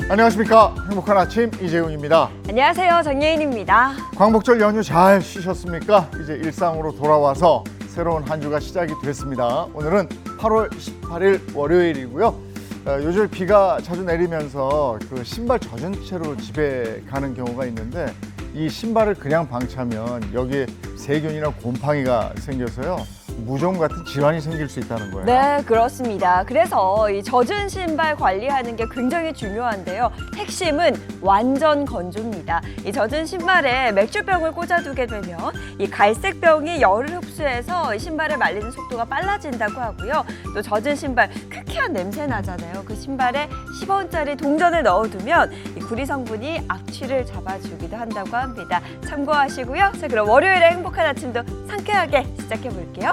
안녕하십니까. 행복한 아침 이재용입니다. 안녕하세요. 정예인입니다. 광복절 연휴 잘 쉬셨습니까? 이제 일상으로 돌아와서 새로운 한 주가 시작이 됐습니다. 오늘은 8월 18일 월요일이고요. 요즘 비가 자주 내리면서 그 신발 젖은 채로 집에 가는 경우가 있는데 이 신발을 그냥 방치하면 여기에 세균이나 곰팡이가 생겨서요. 무좀 같은 질환이 생길 수 있다는 거예요. 네, 그렇습니다. 그래서 이 젖은 신발 관리하는 게 굉장히 중요한데요. 핵심은 완전 건조입니다. 이 젖은 신발에 맥주병을 꽂아두게 되면 이 갈색병이 열을 흡수해서 신발을 말리는 속도가 빨라진다고 하고요. 또 젖은 신발 쾌쾌한 냄새 나잖아요. 그 신발에 10원짜리 동전을 넣어두면 이 구리 성분이 악취를 잡아주기도 한다고 합니다. 참고하시고요. 자, 그럼 월요일에 행복한 아침도 상쾌하게 시작해 볼게요.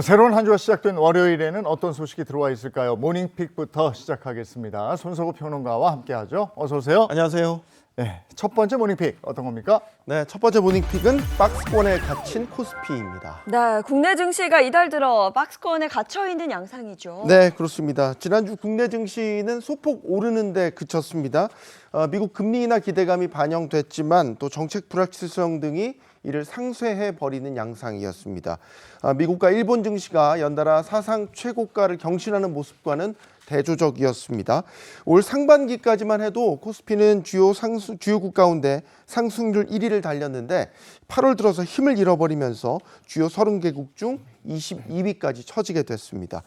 새로운 한 주가 시작된 월요일에는 어떤 소식이 들어와 있을까요? 모닝픽부터 시작하겠습니다. 손석구 평론가와 함께하죠. 어서 오세요. 안녕하세요. 네, 첫 번째 모닝픽 어떤 겁니까? 네, 첫 번째 모닝픽은 박스권에 갇힌 코스피입니다. 네, 국내 증시가 이달 들어 박스권에 갇혀 있는 양상이죠. 네, 그렇습니다. 지난주 국내 증시는 소폭 오르는 데 그쳤습니다. 미국 금리 인하 기대감이 반영됐지만 또 정책 불확실성 등이 이를 상쇄해 버리는 양상이었습니다. 미국과 일본 증시가 연달아 사상 최고가를 경신하는 모습과는 대조적이었습니다. 올 상반기까지만 해도 코스피는 주요국 가운데 상승률 1위를 달렸는데 8월 들어서 힘을 잃어버리면서 주요 30개국 중 22위까지 처지게 됐습니다.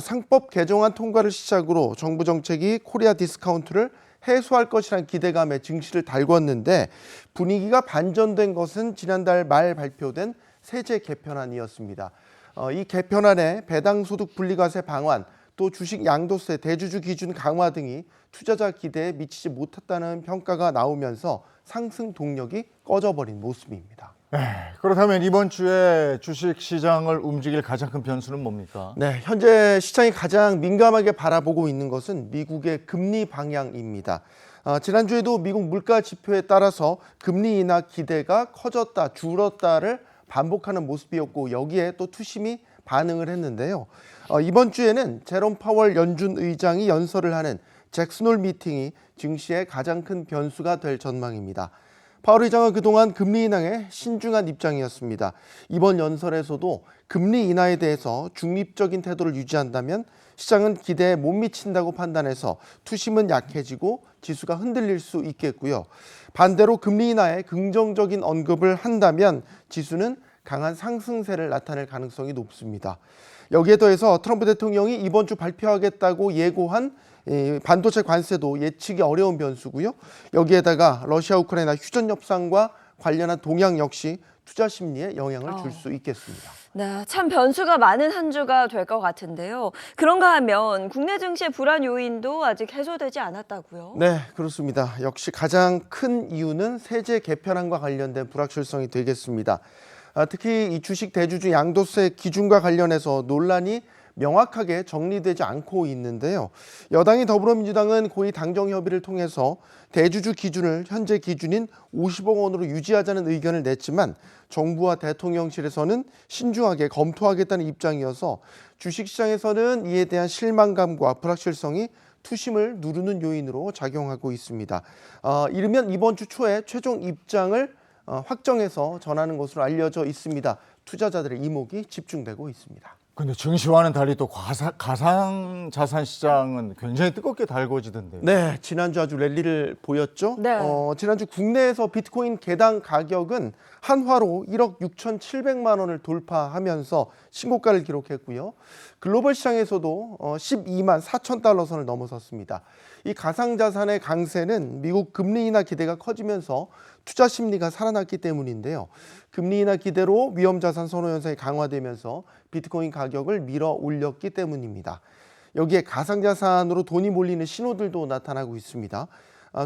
상법 개정안 통과를 시작으로 정부 정책이 코리아 디스카운트를 해소할 것이란 기대감에 증시를 달궜는데 분위기가 반전된 것은 지난달 말 발표된 세제 개편안이었습니다. 이 개편안에 배당소득 분리과세 방안, 또 주식 양도세, 대주주 기준 강화 등이 투자자 기대에 미치지 못했다는 평가가 나오면서 상승 동력이 꺼져버린 모습입니다. 그렇다면 이번 주에 주식 시장을 움직일 가장 큰 변수는 뭡니까? 네, 현재 시장이 가장 민감하게 바라보고 있는 것은 미국의 금리 방향입니다. 지난주에도 미국 물가 지표에 따라서 금리 인하 기대가 커졌다, 줄었다를 반복하는 모습이었고 여기에 또 투심이 반응을 했는데요. 이번 주에는 제롬 파월 연준 의장이 연설을 하는 잭슨홀 미팅이 증시의 가장 큰 변수가 될 전망입니다. 파월 의장은 그동안 금리 인하에 신중한 입장이었습니다. 이번 연설에서도 금리 인하에 대해서 중립적인 태도를 유지한다면 시장은 기대에 못 미친다고 판단해서 투심은 약해지고 지수가 흔들릴 수 있겠고요. 반대로 금리 인하에 긍정적인 언급을 한다면 지수는 강한 상승세를 나타낼 가능성이 높습니다. 여기에 더해서 트럼프 대통령이 이번 주 발표하겠다고 예고한 반도체 관세도 예측이 어려운 변수고요. 여기에다가 러시아 우크라이나 휴전 협상과 관련한 동향 역시 투자 심리에 영향을 줄 수 있겠습니다. 네, 참 변수가 많은 한 주가 될 것 같은데요. 그런가 하면 국내 증시의 불안 요인도 아직 해소되지 않았다고요? 네, 그렇습니다. 역시 가장 큰 이유는 세제 개편안과 관련된 불확실성이 되겠습니다. 특히 이 주식 대주주 양도세 기준과 관련해서 논란이 명확하게 정리되지 않고 있는데요. 여당인 더불어민주당은 고위 당정 협의를 통해서 대주주 기준을 현재 기준인 50억 원으로 유지하자는 의견을 냈지만 정부와 대통령실에서는 신중하게 검토하겠다는 입장이어서 주식시장에서는 이에 대한 실망감과 불확실성이 투심을 누르는 요인으로 작용하고 있습니다. 이르면 이번 주 초에 최종 입장을 확정해서 전하는 것으로 알려져 있습니다. 투자자들의 이목이 집중되고 있습니다. 근데 증시와는 달리 또 가상 자산 시장은 굉장히 뜨겁게 달궈지던데요. 네, 지난주 아주 랠리를 보였죠. 네. 지난주 국내에서 비트코인 개당 가격은 한화로 1억 6,700만 원을 돌파하면서 신고가를 기록했고요. 글로벌 시장에서도 12만 4천 달러 선을 넘어섰습니다. 이 가상자산의 강세는 미국 금리 인하 기대가 커지면서 투자 심리가 살아났기 때문인데요. 금리 인하 기대로 위험자산 선호 현상이 강화되면서 비트코인 가격을 밀어 올렸기 때문입니다. 여기에 가상자산으로 돈이 몰리는 신호들도 나타나고 있습니다.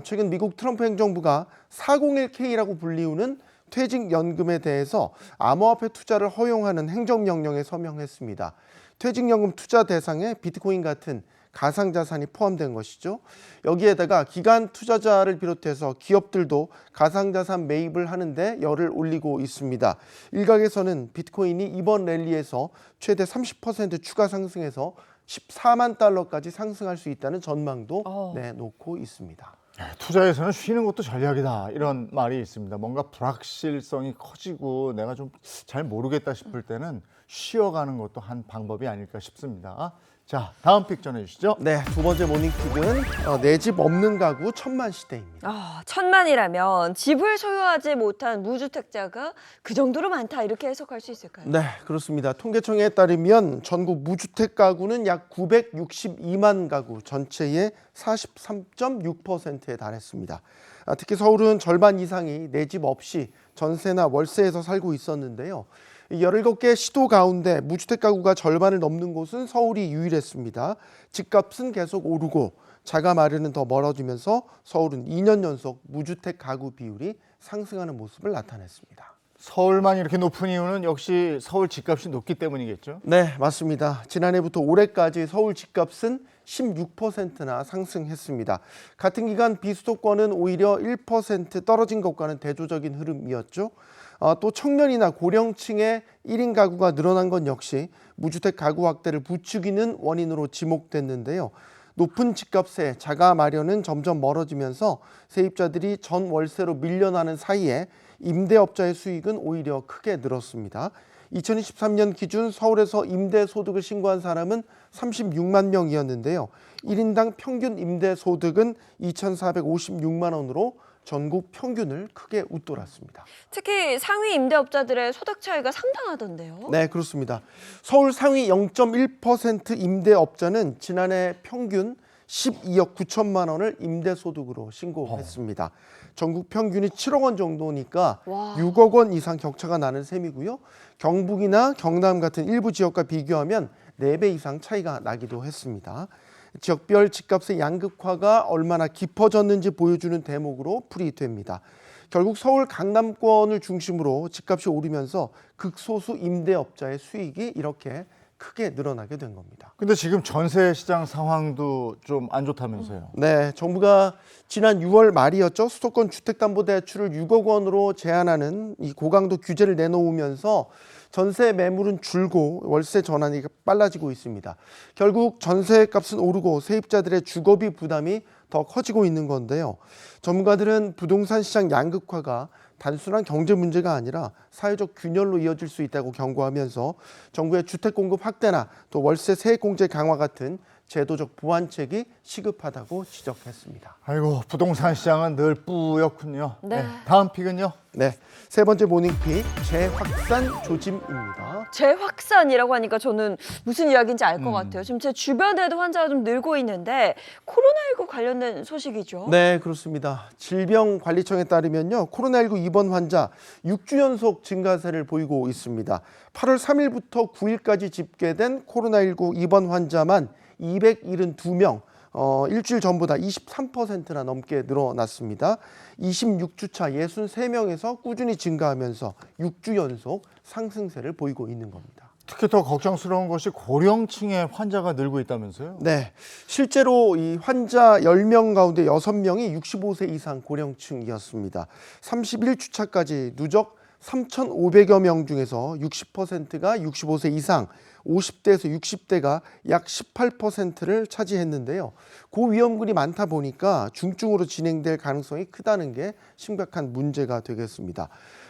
최근 미국 트럼프 행정부가 401K라고 불리우는 퇴직연금에 대해서 암호화폐 투자를 허용하는 행정명령에 서명했습니다. 퇴직연금 투자 대상에 비트코인 같은 가상자산이 포함된 것이죠. 여기에다가 기관 투자자를 비롯해서 기업들도 가상자산 매입을 하는데 열을 올리고 있습니다. 일각에서는 비트코인이 이번 랠리에서 최대 30% 추가 상승해서 14만 달러까지 상승할 수 있다는 전망도 내놓고 있습니다. 투자에서는 쉬는 것도 전략이다 이런 말이 있습니다. 뭔가 불확실성이 커지고 내가 좀 잘 모르겠다 싶을 때는 쉬어가는 것도 한 방법이 아닐까 싶습니다. 자, 다음 픽 전해주시죠. 네, 두 번째 모닝픽은 내 집 없는 가구 1000만 시대입니다. 1000만이라면 집을 소유하지 못한 무주택자가 그 정도로 많다 이렇게 해석할 수 있을까요? 네, 그렇습니다. 통계청에 따르면 전국 무주택 가구는 약 962만 가구, 전체의 43.6%에 달했습니다. 특히 서울은 절반 이상이 내 집 없이 전세나 월세에서 살고 있었는데요. 17개 시도 가운데 무주택 가구가 절반을 넘는 곳은 서울이 유일했습니다. 집값은 계속 오르고 자가 마련은 더 멀어지면서 서울은 2년 연속 무주택 가구 비율이 상승하는 모습을 나타냈습니다. 서울만 이렇게 높은 이유는 역시 서울 집값이 높기 때문이겠죠? 네, 맞습니다. 지난해부터 올해까지 서울 집값은 16%나 상승했습니다. 같은 기간 비수도권은 오히려 1% 떨어진 것과는 대조적인 흐름이었죠. 또 청년이나 고령층의 1인 가구가 늘어난 건 역시 무주택 가구 확대를 부추기는 원인으로 지목됐는데요. 높은 집값에 자가 마련은 점점 멀어지면서 세입자들이 전 월세로 밀려나는 사이에 임대업자의 수익은 오히려 크게 늘었습니다. 2023년 기준 서울에서 임대소득을 신고한 사람은 36만 명이었는데요. 1인당 평균 임대소득은 2,456만 원으로 전국 평균을 크게 웃돌았습니다. 특히 상위 임대업자들의 소득 차이가 상당하던데요. 네, 그렇습니다. 서울 상위 0.1% 임대업자는 지난해 평균 12억 9천만 원을 임대소득으로 신고했습니다. 전국 평균이 7억 원 정도니까 6억 원 이상 격차가 나는 셈이고요. 경북이나 경남 같은 일부 지역과 비교하면 4배 이상 차이가 나기도 했습니다. 지역별 집값의 양극화가 얼마나 깊어졌는지 보여주는 대목으로 풀이됩니다. 결국 서울 강남권을 중심으로 집값이 오르면서 극소수 임대업자의 수익이 이렇게 크게 늘어나게 된 겁니다. 근데 지금 전세 시장 상황도 좀 안 좋다면서요? 네, 정부가 지난 6월 말이었죠. 수도권 주택담보대출을 6억 원으로 제한하는 이 고강도 규제를 내놓으면서 전세 매물은 줄고 월세 전환이 빨라지고 있습니다. 결국 전세값은 오르고 세입자들의 주거비 부담이 더 커지고 있는 건데요. 전문가들은 부동산 시장 양극화가 단순한 경제 문제가 아니라 사회적 균열로 이어질 수 있다고 경고하면서 정부의 주택 공급 확대나 또 월세 세액 공제 강화 같은 제도적 보완책이 시급하다고 지적했습니다. 아이고, 부동산 시장은 늘 뿌옇군요. 네. 다음 픽은요? 네, 세 번째 모닝픽 재확산 조짐입니다. 재확산이라고 하니까 저는 무슨 이야기인지 알 것 같아요. 지금 제 주변에도 환자가 좀 늘고 있는데 코로나19 관련된 소식이죠. 네, 그렇습니다. 질병관리청에 따르면요, 코로나19 입원 환자 6주 연속 증가세를 보이고 있습니다. 8월 3일부터 9일까지 집계된 코로나19 입원 환자만 272명, 일주일 전보다 23%나 넘게 늘어났습니다. 26주차 63명에서 꾸준히 증가하면서 6주 연속 상승세를 보이고 있는 겁니다. 특히 더 걱정스러운 것이 고령층의 환자가 늘고 있다면서요? 네, 실제로 이 환자 10명 가운데 6명이 65세 이상 고령층이었습니다. 31주차까지 누적 3,500여 명 중에서 60%가 65세 이상, 50대에서 60대가 약 18%를 차지했는데요. 고위험군이 많다 보니까 중증으로 진행될 가능성이 크다는 게 심각한 문제가 되겠습니다.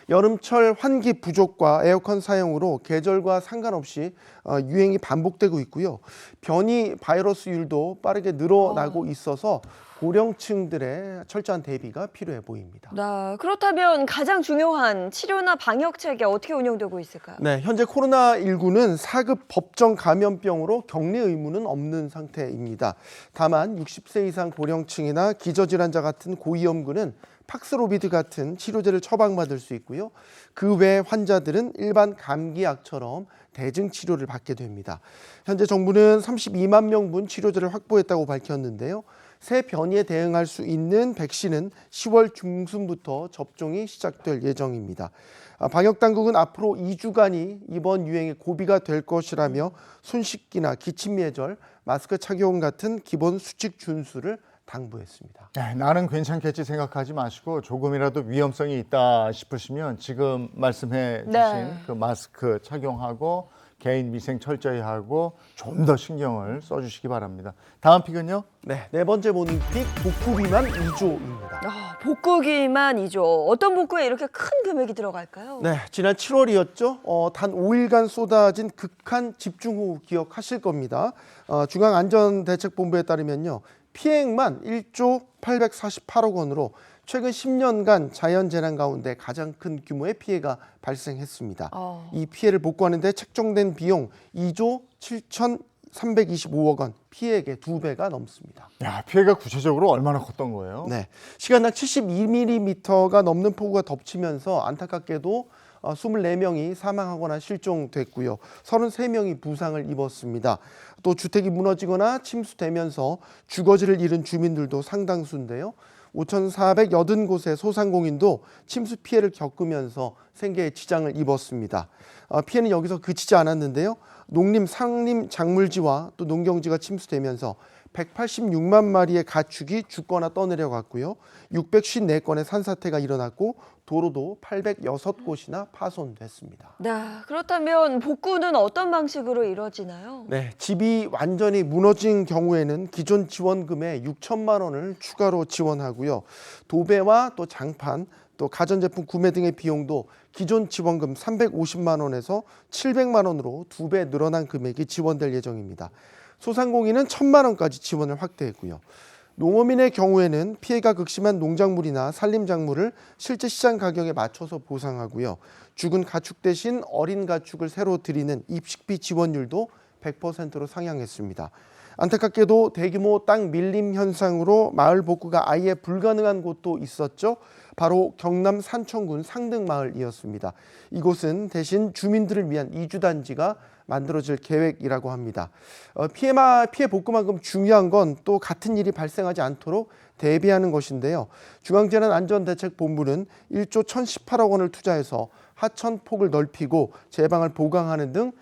여름철 환기 부족과 에어컨 사용으로 계절과 상관없이 유행이 반복되고 있고요. 변이 바이러스율도 빠르게 늘어나고 있어서 고령층들의 철저한 대비가 필요해 보입니다. 네, 그렇다면 가장 중요한 치료나 방역 체계 어떻게 운영되고 있을까요? 네, 현재 코로나19는 4급 법정 감염병으로 격리 의무는 없는 상태입니다. 다만 60세 이상 고령층이나 기저질환자 같은 고위험군은 팍스로비드 같은 치료제를 처방받을 수 있고요. 그 외 환자들은 일반 감기약처럼 대증 치료를 받게 됩니다. 현재 정부는 32만 명분 치료제를 확보했다고 밝혔는데요. 새 변이에 대응할 수 있는 백신은 10월 중순부터 접종이 시작될 예정입니다. 방역당국은 앞으로 2주간이 이번 유행의 고비가 될 것이라며 손 씻기나 기침 예절, 마스크 착용 같은 기본 수칙 준수를 당부했습니다. 네, 나는 괜찮겠지 생각하지 마시고 조금이라도 위험성이 있다 싶으시면 지금 말씀해 주신 네. 그 마스크 착용하고 개인 위생 철저히 하고 좀 더 신경을 써주시기 바랍니다. 다음 픽은요? 네, 네 번째 모닝픽 복구 비만 2조입니다. 복구기만 2조. 어떤 복구에 이렇게 큰 금액이 들어갈까요? 네, 지난 7월이었죠. 단 5일간 쏟아진 극한 집중호우 기억하실 겁니다. 중앙안전대책본부에 따르면요. 피해액만 1조 848억 원으로 최근 10년간 자연재난 가운데 가장 큰 규모의 피해가 발생했습니다. 이 피해를 복구하는 데 책정된 비용 2조 7,325억 원, 피해액의 2배가 넘습니다. 야, 피해가 구체적으로 얼마나 컸던 거예요? 네, 시간당 72mm가 넘는 폭우가 덮치면서 안타깝게도 24명이 사망하거나 실종됐고요. 33명이 부상을 입었습니다. 또 주택이 무너지거나 침수되면서 주거지를 잃은 주민들도 상당수인데요. 5,480곳의 소상공인도 침수 피해를 겪으면서 생계에 지장을 입었습니다. 피해는 여기서 그치지 않았는데요. 농림, 상림, 작물지와 또 농경지가 침수되면서 186만 마리의 가축이 죽거나 떠내려갔고요. 654건의 산사태가 일어났고 도로도 806곳이나 파손됐습니다. 네, 그렇다면 복구는 어떤 방식으로 이루어지나요? 네, 집이 완전히 무너진 경우에는 기존 지원금에 6천만 원을 추가로 지원하고요. 도배와 또 장판, 또 가전제품 구매 등의 비용도 기존 지원금 350만 원에서 700만 원으로 2배 늘어난 금액이 지원될 예정입니다. 소상공인은 1,000만 원까지 지원을 확대했고요. 농어민의 경우에는 피해가 극심한 농작물이나 산림작물을 실제 시장 가격에 맞춰서 보상하고요. 죽은 가축 대신 어린 가축을 새로 들이는 입식비 지원율도 100%로 상향했습니다. 안타깝게도 대규모 땅 밀림 현상으로 마을 복구가 아예 불가능한 곳도 있었죠. 바로 경남 산청군 상등마을이었습니다. 이곳은 대신 주민들을 위한 이주단지가 만들어질 계획이라고 합니다. 피해 복구만큼 중요한 건 또 같은 일이 발생하지 않도록 대비하는 것인데요. 중앙재난안전대책본부는 1조 1,018억 원을 투자해서 하천폭을 넓히고 제방을 보강하는 등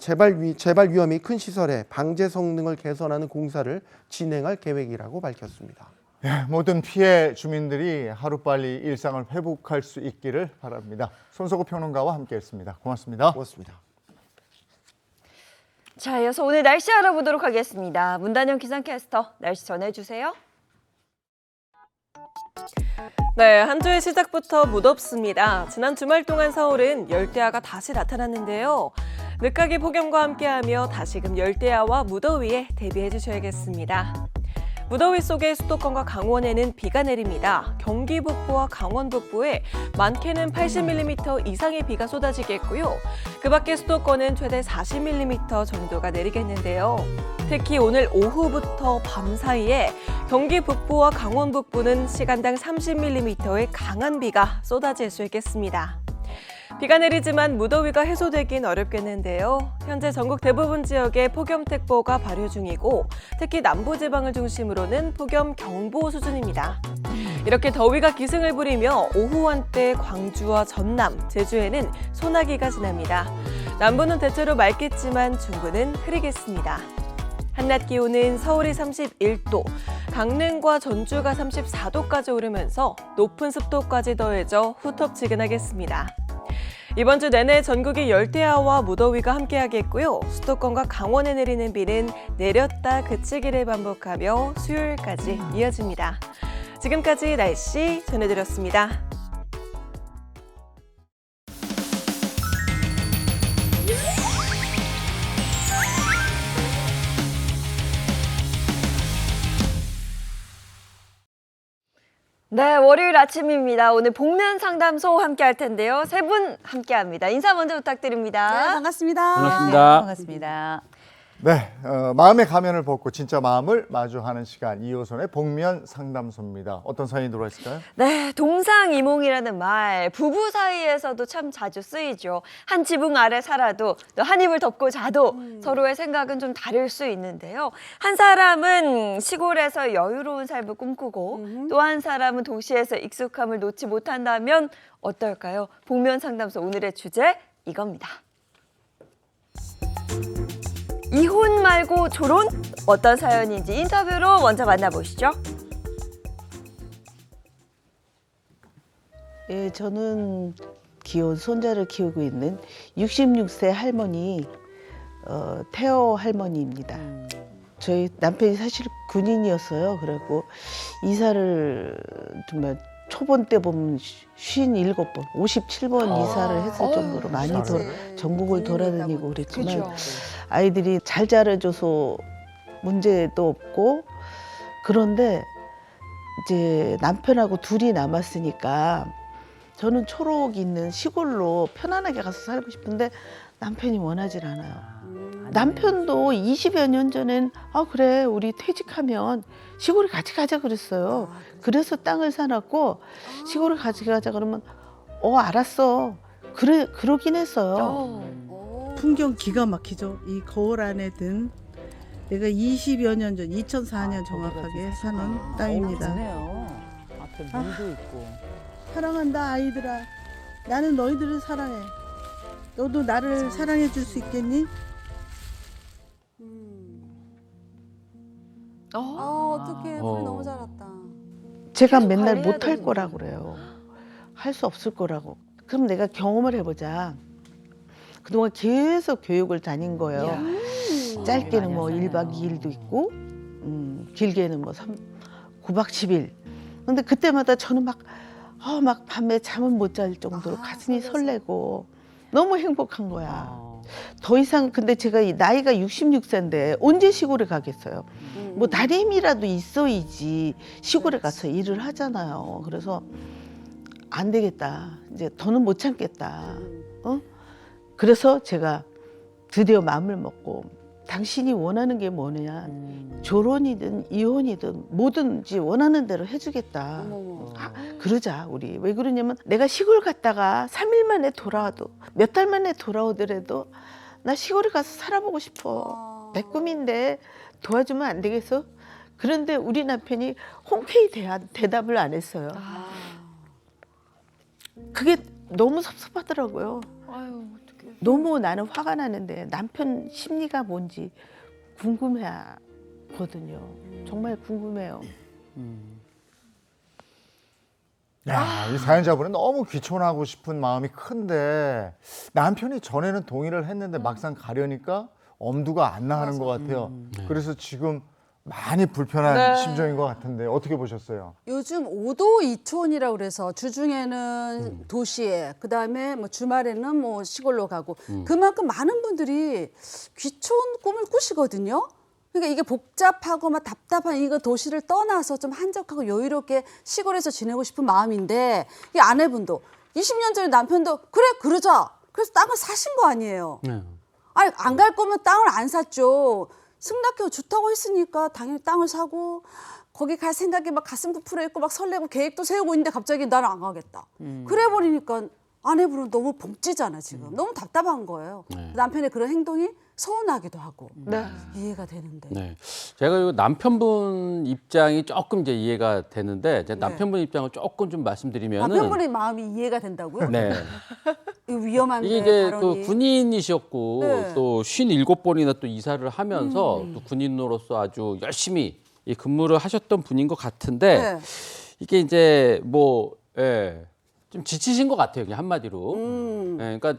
재발 위험이 큰 시설의 방제 성능을 개선하는 공사를 진행할 계획이라고 밝혔습니다. 네, 모든 피해 주민들이 하루빨리 일상을 회복할 수 있기를 바랍니다. 손석구 평론가와 함께했습니다. 고맙습니다. 고맙습니다. 자, 이어서 오늘 날씨 알아보도록 하겠습니다. 문단영 기상캐스터, 날씨 전해주세요. 네, 한 주의 시작부터 무덥습니다. 지난 주말 동안 서울은 열대야가 다시 나타났는데요. 늦가기 폭염과 함께하며 다시금 열대야와 무더위에 대비해 주셔야겠습니다. 무더위 속에 수도권과 강원에는 비가 내립니다. 경기 북부와 강원 북부에 많게는 80mm 이상의 비가 쏟아지겠고요. 그 밖에 수도권은 최대 40mm 정도가 내리겠는데요. 특히 오늘 오후부터 밤 사이에 경기 북부와 강원 북부는 시간당 30mm의 강한 비가 쏟아질 수 있겠습니다. 비가 내리지만 무더위가 해소되긴 어렵겠는데요. 현재 전국 대부분 지역에 폭염특보가 발효 중이고 특히 남부지방을 중심으로는 폭염경보 수준입니다. 이렇게 더위가 기승을 부리며 오후 한때 광주와 전남, 제주에는 소나기가 지납니다. 남부는 대체로 맑겠지만 중부는 흐리겠습니다. 한낮 기온은 서울이 31도, 강릉과 전주가 34도까지 오르면서 높은 습도까지 더해져 후텁지근하겠습니다. 이번 주 내내 전국이 열대야와 무더위가 함께하겠고요. 수도권과 강원에 내리는 비는 내렸다 그치기를 반복하며 수요일까지 이어집니다. 지금까지 날씨 전해드렸습니다. 네, 월요일 아침입니다. 오늘 복면 상담소 함께 할 텐데요. 세 분 함께 합니다. 인사 먼저 부탁드립니다. 네, 반갑습니다. 반갑습니다. 반갑습니다. 네, 마음의 가면을 벗고 진짜 마음을 마주하는 시간, 이호선의 복면 상담소입니다. 어떤 사연이 들어와 있을까요? 네, 동상이몽이라는 말 부부 사이에서도 참 자주 쓰이죠. 한 지붕 아래 살아도 또 한 입을 덮고 자도 서로의 생각은 좀 다를 수 있는데요. 한 사람은 시골에서 여유로운 삶을 꿈꾸고 또 한 사람은 도시에서 익숙함을 놓지 못한다면 어떨까요? 복면 상담소 오늘의 주제 이겁니다. 이혼 말고 조론? 어떤 사연인지 인터뷰로 먼저 만나보시죠. 예, 저는 귀여운 손자를 키우고 있는 66세 할머니 태어 할머니입니다. 저희 남편이 사실 군인이었어요. 그래갖고 이사를 정말 초본 때 보면 57번, 57번 이사를 했을 정도로 많이 전국을 돌아다니고 그랬지만 아이들이 잘 자라줘서 문제도 없고, 그런데 이제 남편하고 둘이 남았으니까 저는 초록 있는 시골로 편안하게 가서 살고 싶은데 남편이 원하질 않아요. 남편도 20여 년 전엔 그래 우리 퇴직하면 시골에 같이 가자 그랬어요. 그래서 땅을 사놨고 시골에 같이 가자 그러면 알았어. 그래 그러긴 했어요. 풍경 기가 막히죠. 이 거울 안에 든 내가 20여 년 전 2004년 정확하게 사는 땅입니다. 앞에 물도 있고. 사랑한다 아이들아. 나는 너희들을 사랑해. 너도 나를 사랑해 줄 수 있겠니? 어떡해. 둘이 너무 잘했다. 제가 계속 맨날 관리해야 못할 되는 거라고 그래요. 할 수 없을 거라고. 그럼 내가 경험을 해보자. 그동안 계속 교육을 다닌 거예요. 짧게는 뭐 1박 2일도 있고 길게는 뭐 9박 10일. 근데 그때마다 저는 막 밤에 잠은 못 잘 정도로 가슴이 설레고 너무 행복한 거야. 더 이상 근데 제가 이 나이가 66세인데 언제 시골에 가겠어요. 뭐 다리 힘이라도 있어야지 시골에 가서 일을 하잖아요. 그래서 안 되겠다. 이제 더는 못 참겠다. 그래서 제가 드디어 마음을 먹고 당신이 원하는 게 뭐냐. 결혼이든 이혼이든 뭐든지 원하는 대로 해주겠다. 그러자 우리. 왜 그러냐면 내가 시골 갔다가 3일 만에 돌아와도 몇 달 만에 돌아오더라도 나 시골에 가서 살아보고 싶어. 내 꿈인데 도와주면 안 되겠어? 그런데 우리 남편이 흔쾌히 대답을 안 했어요. 그게 너무 섭섭하더라고요. 너무 나는 화가 나는데 남편 심리가 뭔지 궁금해하거든요. 정말 궁금해요. 야, 이 사연자분은 너무 귀촌하고 싶은 마음이 큰데 남편이 전에는 동의를 했는데 막상 가려니까 엄두가 안 나는 것 같아요. 그래서 지금 많이 불편한 심정인 것 같은데 어떻게 보셨어요? 요즘 5도 이촌이라고 그래서 주중에는 도시에, 그다음에 뭐 주말에는 뭐 시골로 가고 그만큼 많은 분들이 귀촌 꿈을 꾸시거든요. 그러니까 이게 복잡하고 막 답답한 이거 도시를 떠나서 좀 한적하고 여유롭게 시골에서 지내고 싶은 마음인데 이 아내분도 20년 전에 남편도 그래 그러자. 그래서 땅을 사신 거 아니에요. 아니 안 갈 거면 땅을 안 샀죠. 승낙해서 좋다고 했으니까 당연히 땅을 사고 거기 갈 생각에 막 가슴 부풀어 있고 막 설레고 계획도 세우고 있는데 갑자기 나는 안 가겠다. 그래 버리니까 아내분은 너무 봉지잖아 지금. 너무 답답한 거예요. 남편의 그런 행동이 서운하기도 하고 이해가 되는데. 네, 제가 이 남편분 입장이 조금 이제 이해가 되는데 제 남편분 입장을 조금 좀 말씀드리면은 남편분의 마음이 이해가 된다고요? 네, 이거 위험한데 이게 이제 발언이. 그 군인이셨고 네. 또 57번이나 또 이사를 하면서 또 군인으로서 아주 열심히 이 근무를 하셨던 분인 것 같은데 네. 이게 이제 뭐 좀 지치신 것 같아요, 그냥 한마디로. 그러니까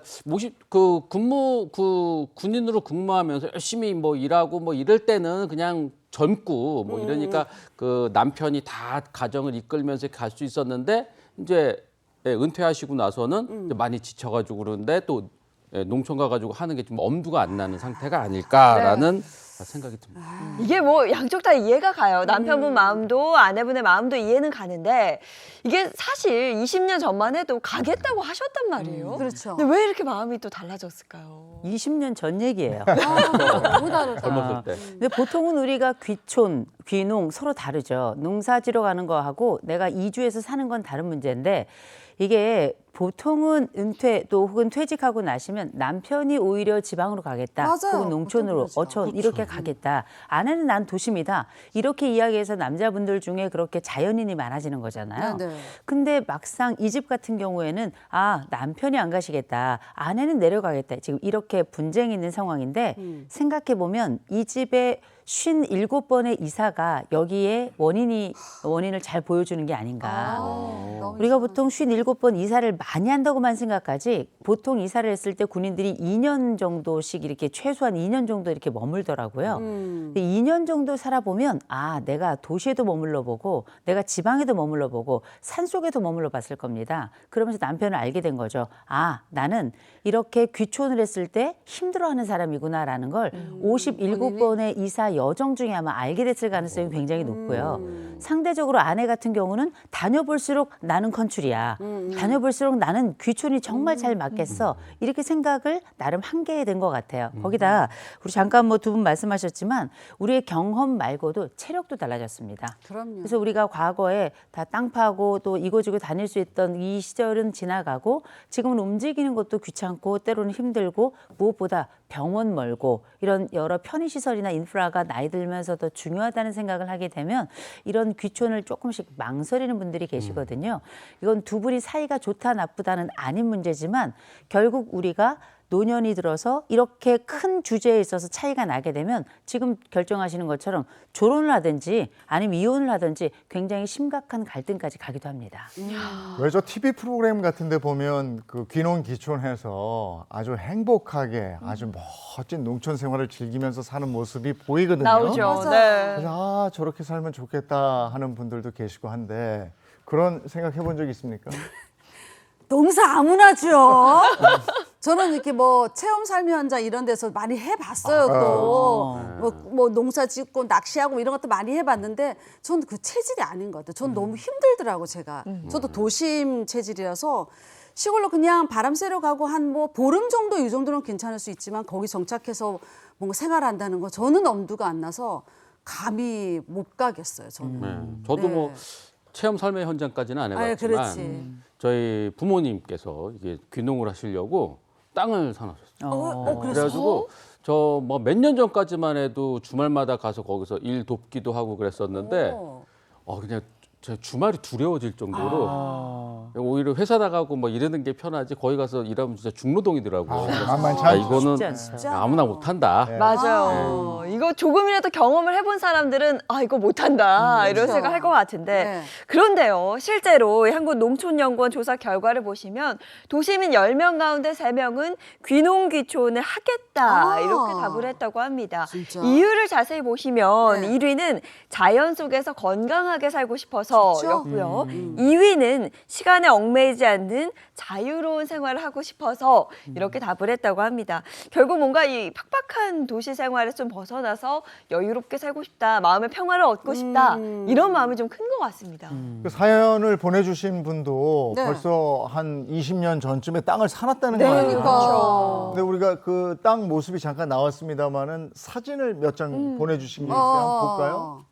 군인으로 근무하면서 열심히 뭐 일하고 뭐 이럴 때는 그냥 젊고 뭐 이러니까 그 남편이 다 가정을 이끌면서 갈 수 있었는데 이제 은퇴하시고 나서는 이제 많이 지쳐가지고 그러는데 또 농촌 가가지고 하는 게 좀 엄두가 안 나는 상태가 아닐까라는 생각이 듭니다. 이게 뭐 양쪽 다 이해가 가요. 남편분 마음도 아내분의 마음도 이해는 가는데 이게 사실 20년 전만 해도 가겠다고 하셨단 말이에요. 그렇죠. 근데 왜 이렇게 마음이 또 달라졌을까요? 20년 전 얘기예요. 너무 다르다. 젊었을 때. 근데 보통은 우리가 귀촌, 귀농 서로 다르죠. 농사지러 가는 거하고 내가 이주해서 사는 건 다른 문제인데 이게 보통은 은퇴 또 혹은 퇴직하고 나시면 남편이 오히려 지방으로 가겠다. 맞아요. 혹은 농촌으로 보통 그러죠. 어촌 이렇게 가겠다. 아내는 난 도심이다. 이렇게 이야기해서 남자분들 중에 그렇게 자연인이 많아지는 거잖아요. 네, 네. 근데 막상 이 집 같은 경우에는 남편이 안 가시겠다. 아내는 내려가겠다. 지금 이렇게 분쟁이 있는 상황인데 생각해 보면 이 집에 57번의 이사가 여기에 원인을 잘 보여주는 게 아닌가. 우리가 보통 57번 이사를 많이 한다고만 생각하지 보통 이사를 했을 때 군인들이 2년 정도씩 이렇게 최소한 2년 정도 이렇게 머물더라고요. 근데 2년 정도 살아보면 내가 도시에도 머물러 보고 내가 지방에도 머물러 보고 산속에도 머물러 봤을 겁니다. 그러면서 남편을 알게 된 거죠. 나는 이렇게 귀촌을 했을 때 힘들어하는 사람이구나라는 걸 57번의 이사 여정 중에 아마 알게 됐을 가능성이 굉장히 높고요. 상대적으로 아내 같은 경우는 다녀볼수록 나는 컨출이야. 다녀볼수록 나는 귀촌이 정말 잘 맞겠어. 이렇게 생각을 나름 한계에 된 것 같아요. 거기다 우리 잠깐 뭐 두 분 말씀하셨지만 우리의 경험 말고도 체력도 달라졌습니다. 그럼요. 그래서 우리가 과거에 다 땅 파고 또 이고지고 다닐 수 있던 이 시절은 지나가고 지금은 움직이는 것도 귀찮고 때로는 힘들고 무엇보다 병원 멀고 이런 여러 편의시설이나 인프라가 나이 들면서 더 중요하다는 생각을 하게 되면 이런 귀촌을 조금씩 망설이는 분들이 계시거든요. 이건 두 분이 사이가 좋다 나쁘다는 아닌 문제지만 결국 우리가 노년이 들어서 이렇게 큰 주제에 있어서 차이가 나게 되면 지금 결정하시는 것처럼 결혼을 하든지 아니면 이혼을 하든지 굉장히 심각한 갈등까지 가기도 합니다. 왜 저 TV 프로그램 같은 데 보면 그 귀농 귀촌해서 아주 행복하게 아주 멋진 농촌 생활을 즐기면서 사는 모습이 보이거든요. 나오죠. 네. 그래서 저렇게 살면 좋겠다 하는 분들도 계시고 한데 그런 생각 해본 적 있습니까? 농사 아무나 지어. 저는 이렇게 뭐 체험 삶의 현장 이런 데서 많이 해봤어요. 또 뭐 농사 짓고 낚시하고 이런 것도 많이 해봤는데 저는 그 체질이 아닌 것 같아요. 저는 너무 힘들더라고 제가. 저도 도심 체질이라서 시골로 그냥 바람 쐬러 가고 한 뭐 보름 정도 이 정도는 괜찮을 수 있지만 거기 정착해서 뭔가 생활한다는 거 저는 엄두가 안 나서 감히 못 가겠어요. 저는. 네. 저도 네. 뭐 체험 삶의 현장까지는 안 해봤지만 그렇지. 저희 부모님께서 이게 귀농을 하시려고 땅을 사놓으셨어요. 그래서? 그래가지고 저 뭐 몇 년 전까지만 해도 주말마다 가서 거기서 일 돕기도 하고 그랬었는데 그냥 제 주말이 두려워질 정도로 오히려 회사 나가고 뭐 이러는 게 편하지 거기 가서 일하면 진짜 중노동이더라고요. 그래서 만만치 않죠. 이거는 쉽지 아무나 못한다. 네. 맞아요. 이거 조금이라도 경험을 해본 사람들은 이거 못한다 이런 그렇죠. 생각할 것 같은데 네. 그런데요. 실제로 한국농촌연구원 조사 결과를 보시면 도시민 10명 가운데 3명은 귀농 귀촌을 하겠다 이렇게 답을 했다고 합니다. 진짜? 이유를 자세히 보시면 네. 1위는 자연 속에서 건강하게 살고 싶어서 좋죠? 였고요. 2위는 시간에 얽매이지 않는 자유로운 생활을 하고 싶어서 이렇게 답을 했다고 합니다. 결국 뭔가 이 팍팍한 도시 생활에서 좀 벗어나서 여유롭게 살고 싶다, 마음의 평화를 얻고 싶다 이런 마음이 좀 큰 것 같습니다. 그 사연을 보내주신 분도 네. 벌써 한 20년 전쯤에 땅을 사놨다는 네, 거 아니에요? 그렇죠. 근데 우리가 그 땅 모습이 잠깐 나왔습니다만은 사진을 몇 장 보내주신 게 있어요. 한번 볼까요?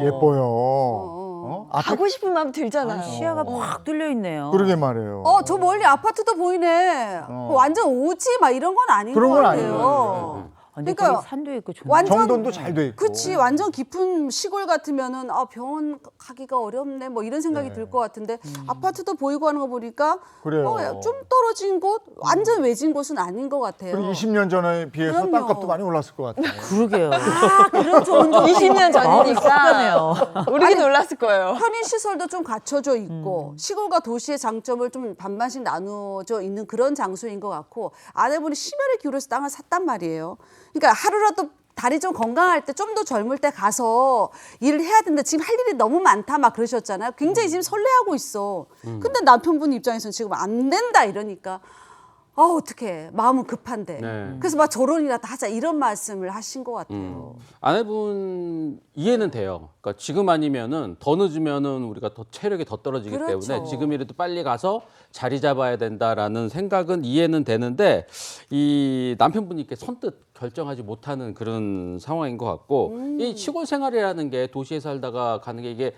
예뻐요. 앞에 가고 싶은 마음 들잖아요. 시야가 확 뚫려 있네요. 그러게 말해요. 저 멀리 아파트도 보이네. 완전 오지 막 이런 건 아닌 그런 것 건 같아요. 아니에요. 근데 그러니까요. 거기 산도 있고 좋네. 완전 정돈도 잘 돼 있고. 그치 완전 깊은 시골 같으면은 병원 가기가 어렵네 뭐 이런 생각이 네. 들 것 같은데 아파트도 보이고 하는 거 보니까 그래요. 좀 떨어진 곳 완전 외진 곳은 아닌 것 같아요. 그리고 20년 전에 비해서 그럼요. 땅값도 많이 올랐을 것 같아요. 그러게요. 그런 좋은 점 20년 전이니까 속상해요. 우리도 놀랐을 거예요. 편의 시설도 좀 갖춰져 있고 시골과 도시의 장점을 좀 반반씩 나누어져 있는 그런 장소인 것 같고 아내분이 심혈을 기울여서 땅을 샀단 말이에요. 그러니까 하루라도 다리 좀 건강할 때 좀 더 젊을 때 가서 일을 해야 된다. 지금 할 일이 너무 많다 막 그러셨잖아요. 굉장히 지금 설레하고 있어. 근데 남편분 입장에서는 지금 안 된다 이러니까 어떡해. 마음은 급한데. 네. 그래서 막 결혼이라도 하자 이런 말씀을 하신 것 같아요. 아내분 이해는 돼요. 그러니까 지금 아니면은 더 늦으면은 우리가 더 체력이 더 떨어지기 그렇죠. 때문에 지금이라도 빨리 가서 자리 잡아야 된다라는 생각은 이해는 되는데 이 남편분이 이렇게 선뜻 결정하지 못하는 그런 상황인 것 같고 이 시골 생활이라는 게 도시에 살다가 가는 게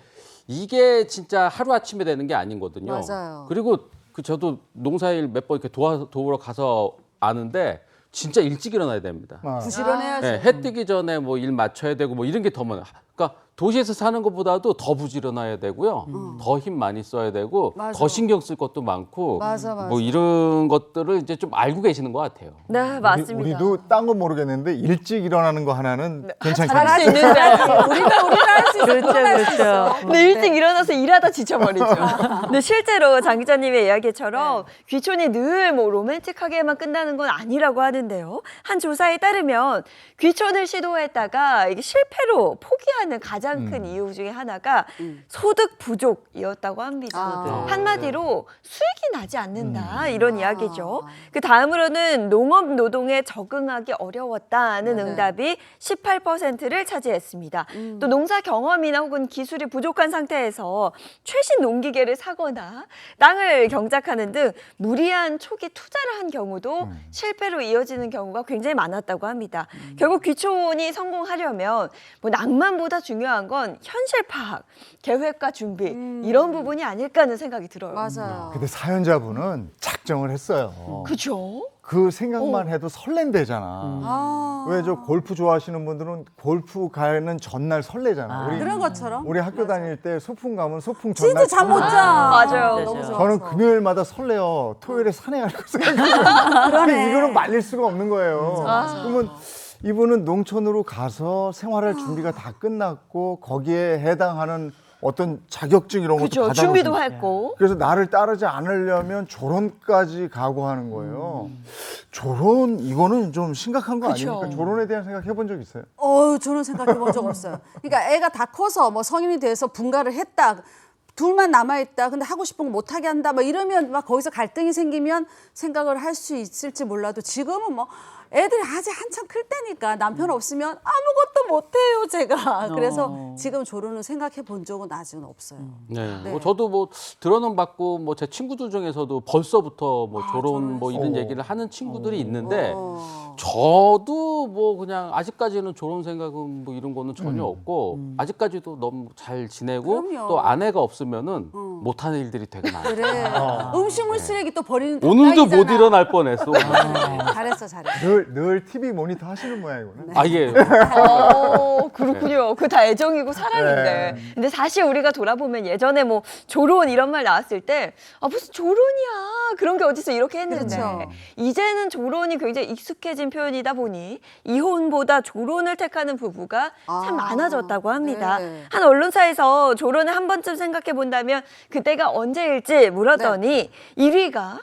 이게 진짜 하루 아침에 되는 게 아니거든요. 맞아요. 그리고 저도 농사일 몇 번 이렇게 도우러 가서 아는데 진짜 일찍 일어나야 됩니다. 부지런해야죠. 네, 해 뜨기 전에 뭐 일 맞춰야 되고 뭐 이런 게 더 많아요. 그러니까 도시에서 사는 것보다도 더 부지런해야 되고요. 더 힘 많이 써야 되고 맞아. 더 신경 쓸 것도 많고 맞아. 뭐 이런 것들을 이제 좀 알고 계시는 것 같아요. 네, 맞습니다. 우리도 딴 건 모르겠는데 일찍 일어나는 거 하나는 괜찮겠네요. 잘할 수 있는데. 우리가 할 수 있어. 그렇죠. 근데 일찍 일어나서 일하다 지쳐버리죠. 근데 실제로 장 기자님의 이야기처럼 귀촌이 늘 뭐 로맨틱하게만 끝나는 건 아니라고 하는데요. 한 조사에 따르면 귀촌을 시도했다가 이게 실패로 포기하는 가장 큰 이유 중에 하나가 소득 부족이었다고 합니다. 한마디로 수익이 나지 않는다 이런 이야기죠. 그 다음으로는 농업 노동에 적응하기 어려웠다는 응답이 18%를 차지했습니다. 또 농사 경험이나 혹은 기술이 부족한 상태에서 최신 농기계를 사거나 땅을 경작하는 등 무리한 초기 투자를 한 경우도 실패로 이어지는 경우가 굉장히 많았다고 합니다. 결국 귀촌이 성공하려면 뭐 낭만보다 중요한 건 현실 파악, 계획과 준비 이런 부분이 아닐까 하는 생각이 들어요. 맞아요. 근데 사연자분은 작정을 했어요. 그죠? 그 생각만 해도 설렌대잖아. 왜 저 골프 좋아하시는 분들은 골프 가는 전날 설레잖아. 그런 것처럼. 우리 학교 다닐 때 소풍 가면 소풍 전날 진짜 잠 못 자. 맞아요. 너무 좋아서. 저는 금요일마다 설레요. 토요일에 산행하려고 생각해요. 근데 이거는 말릴 수가 없는 거예요. 그러면 이분은 농촌으로 가서 생활할 준비가 다 끝났고 거기에 해당하는 어떤 자격증 이런 것도 그죠. 받아놓고 준비도 했고. 그래서 나를 따르지 않으려면 조론까지 각오하는 거예요. 조론 이거는 좀 심각한 거 그쵸. 아닙니까? 조론에 대한 생각 해본 적 있어요? 저는 생각해 본 적 없어요. 그러니까 애가 다 커서 뭐 성인이 돼서 분가를 했다. 둘만 남아있다. 근데 하고 싶은 거 못하게 한다. 막 이러면 막 거기서 갈등이 생기면 생각을 할 수 있을지 몰라도 지금은 뭐 애들이 아직 한참 클 때니까 남편 없으면 아무것도 못해요, 제가. 그래서 지금 조론을 생각해 본 적은 아직은 없어요. 네. 네. 뭐 저도 뭐 들어는 받고 뭐 제 친구들 중에서도 벌써부터 뭐 조론 뭐 이런 얘기를 하는 친구들이 있는데 저도 뭐 그냥 아직까지는 조론 생각은 뭐 이런 거는 전혀 없고 아직까지도 너무 잘 지내고 그럼요. 또 아내가 없으면은 못하는 일들이 되게 많아요. 그래. 음식물 쓰레기 또 버리는 오늘도 못 당당이잖아. 일어날 뻔했어. 잘했어, 잘했어. 늘 TV 모니터 하시는 모양이구나. 아 예. 그렇군요. 그 다 애정이고 사랑인데. 근데 사실 우리가 돌아보면 예전에 뭐 조론 이런 말 나왔을 때 무슨 조론이야. 그런 게 어딨어 이렇게 했는데 그렇죠. 이제는 조론이 굉장히 익숙해진 표현이다 보니 이혼보다 조론을 택하는 부부가 참 많아졌다고 합니다. 네. 한 언론사에서 조론을 한 번쯤 생각해 본다면 그때가 언제일지 물었더니 1위가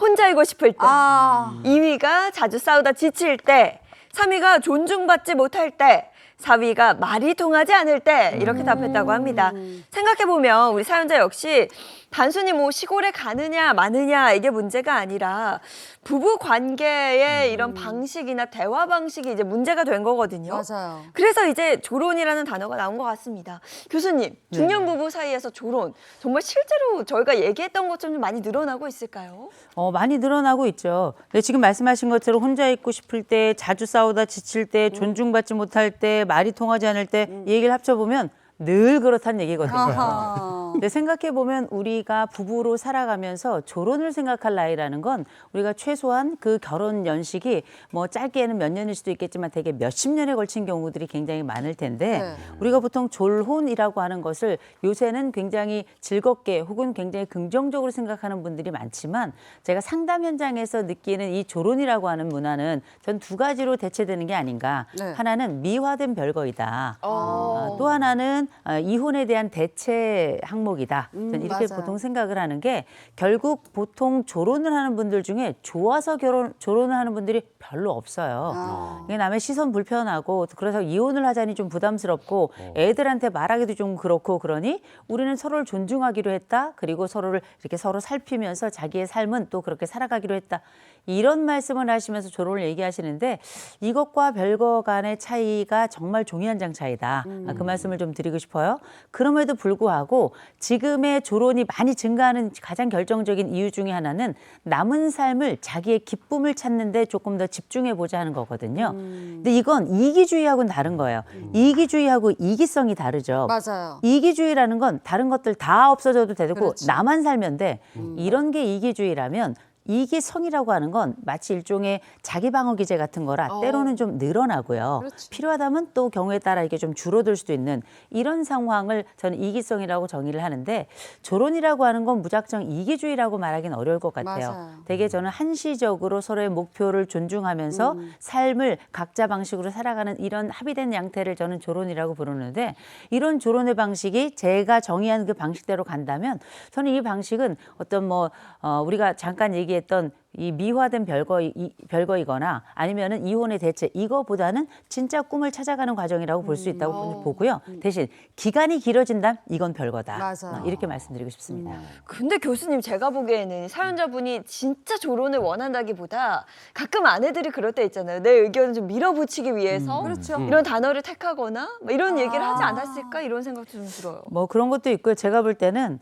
혼자이고 싶을 때, 2위가 자주 싸우다 지칠 때, 3위가 존중받지 못할 때, 4위가 말이 통하지 않을 때 이렇게 답했다고 합니다. 생각해보면 우리 사연자 역시 단순히 뭐 시골에 가느냐 마느냐 이게 문제가 아니라 부부 관계의 이런 방식이나 대화 방식이 이제 문제가 된 거거든요. 맞아요. 그래서 이제 조론이라는 단어가 나온 것 같습니다. 교수님, 중년 부부 사이에서 조론 정말 실제로 저희가 얘기했던 것처럼 좀 많이 늘어나고 있을까요? 많이 늘어나고 있죠. 근데 지금 말씀하신 것처럼 혼자 있고 싶을 때, 자주 싸우다 지칠 때, 존중받지 못할 때, 말이 통하지 않을 때 이 얘기를 합쳐보면 늘 그렇다는 얘기거든요. 근데 생각해보면 우리가 부부로 살아가면서 조론을 생각할 나이라는 건 우리가 최소한 그 결혼 연식이 뭐 짧게는 몇 년일 수도 있겠지만 되게 몇십 년에 걸친 경우들이 굉장히 많을 텐데 우리가 보통 졸혼이라고 하는 것을 요새는 굉장히 즐겁게 혹은 굉장히 긍정적으로 생각하는 분들이 많지만 제가 상담 현장에서 느끼는 이 조론이라고 하는 문화는 전 두 가지로 대체되는 게 아닌가. 하나는 미화된 별거이다. 또 하나는 이혼에 대한 대체 항목 기록이다. 저는 이렇게 맞아요. 보통 생각을 하는 게 결국 보통 조론을 하는 분들 중에 좋아서 조론을 하는 분들이 별로 없어요. 이게 남의 시선 불편하고 그래서 이혼을 하자니 좀 부담스럽고 애들한테 말하기도 좀 그렇고 그러니 우리는 서로를 존중하기로 했다. 그리고 서로를 이렇게 서로 살피면서 자기의 삶은 또 그렇게 살아가기로 했다. 이런 말씀을 하시면서 조론을 얘기하시는데 이것과 별거 간의 차이가 정말 종이 한 장 차이다. 그 말씀을 좀 드리고 싶어요. 그럼에도 불구하고 지금의 조론이 많이 증가하는 가장 결정적인 이유 중에 하나는 남은 삶을 자기의 기쁨을 찾는데 조금 더 집중해보자 하는 거거든요. 근데 이건 이기주의하고는 다른 거예요. 이기주의하고 이기성이 다르죠. 맞아요. 이기주의라는 건 다른 것들 다 없어져도 되고 그렇지. 나만 살면 돼. 이런 게 이기주의라면 이기성이라고 하는 건 마치 일종의 자기 방어 기제 같은 거라 때로는 좀 늘어나고요. 그렇지. 필요하다면 또 경우에 따라 이게 좀 줄어들 수도 있는 이런 상황을 저는 이기성이라고 정의를 하는데 조론이라고 하는 건 무작정 이기주의라고 말하기는 어려울 것 같아요. 맞아요. 되게 저는 한시적으로 서로의 목표를 존중하면서 삶을 각자 방식으로 살아가는 이런 합의된 양태를 저는 조론이라고 부르는데 이런 조론의 방식이 제가 정의한 그 방식대로 간다면 저는 이 방식은 어떤 우리가 잠깐 얘기했던 이 미화된 별거이거나 아니면은 이혼의 대체 이거보다는 진짜 꿈을 찾아가는 과정이라고 볼 수 있다고 보고요. 대신 기간이 길어진다면 이건 별거다. 맞아요. 이렇게 말씀드리고 싶습니다. 근데 교수님 제가 보기에는 사연자분이 진짜 조론을 원한다기보다 가끔 아내들이 그럴 때 있잖아요. 내 의견을 좀 밀어붙이기 위해서 그렇죠. 이런 단어를 택하거나 뭐 이런 얘기를 하지 않았을까 이런 생각도 좀 들어요. 뭐 그런 것도 있고요. 제가 볼 때는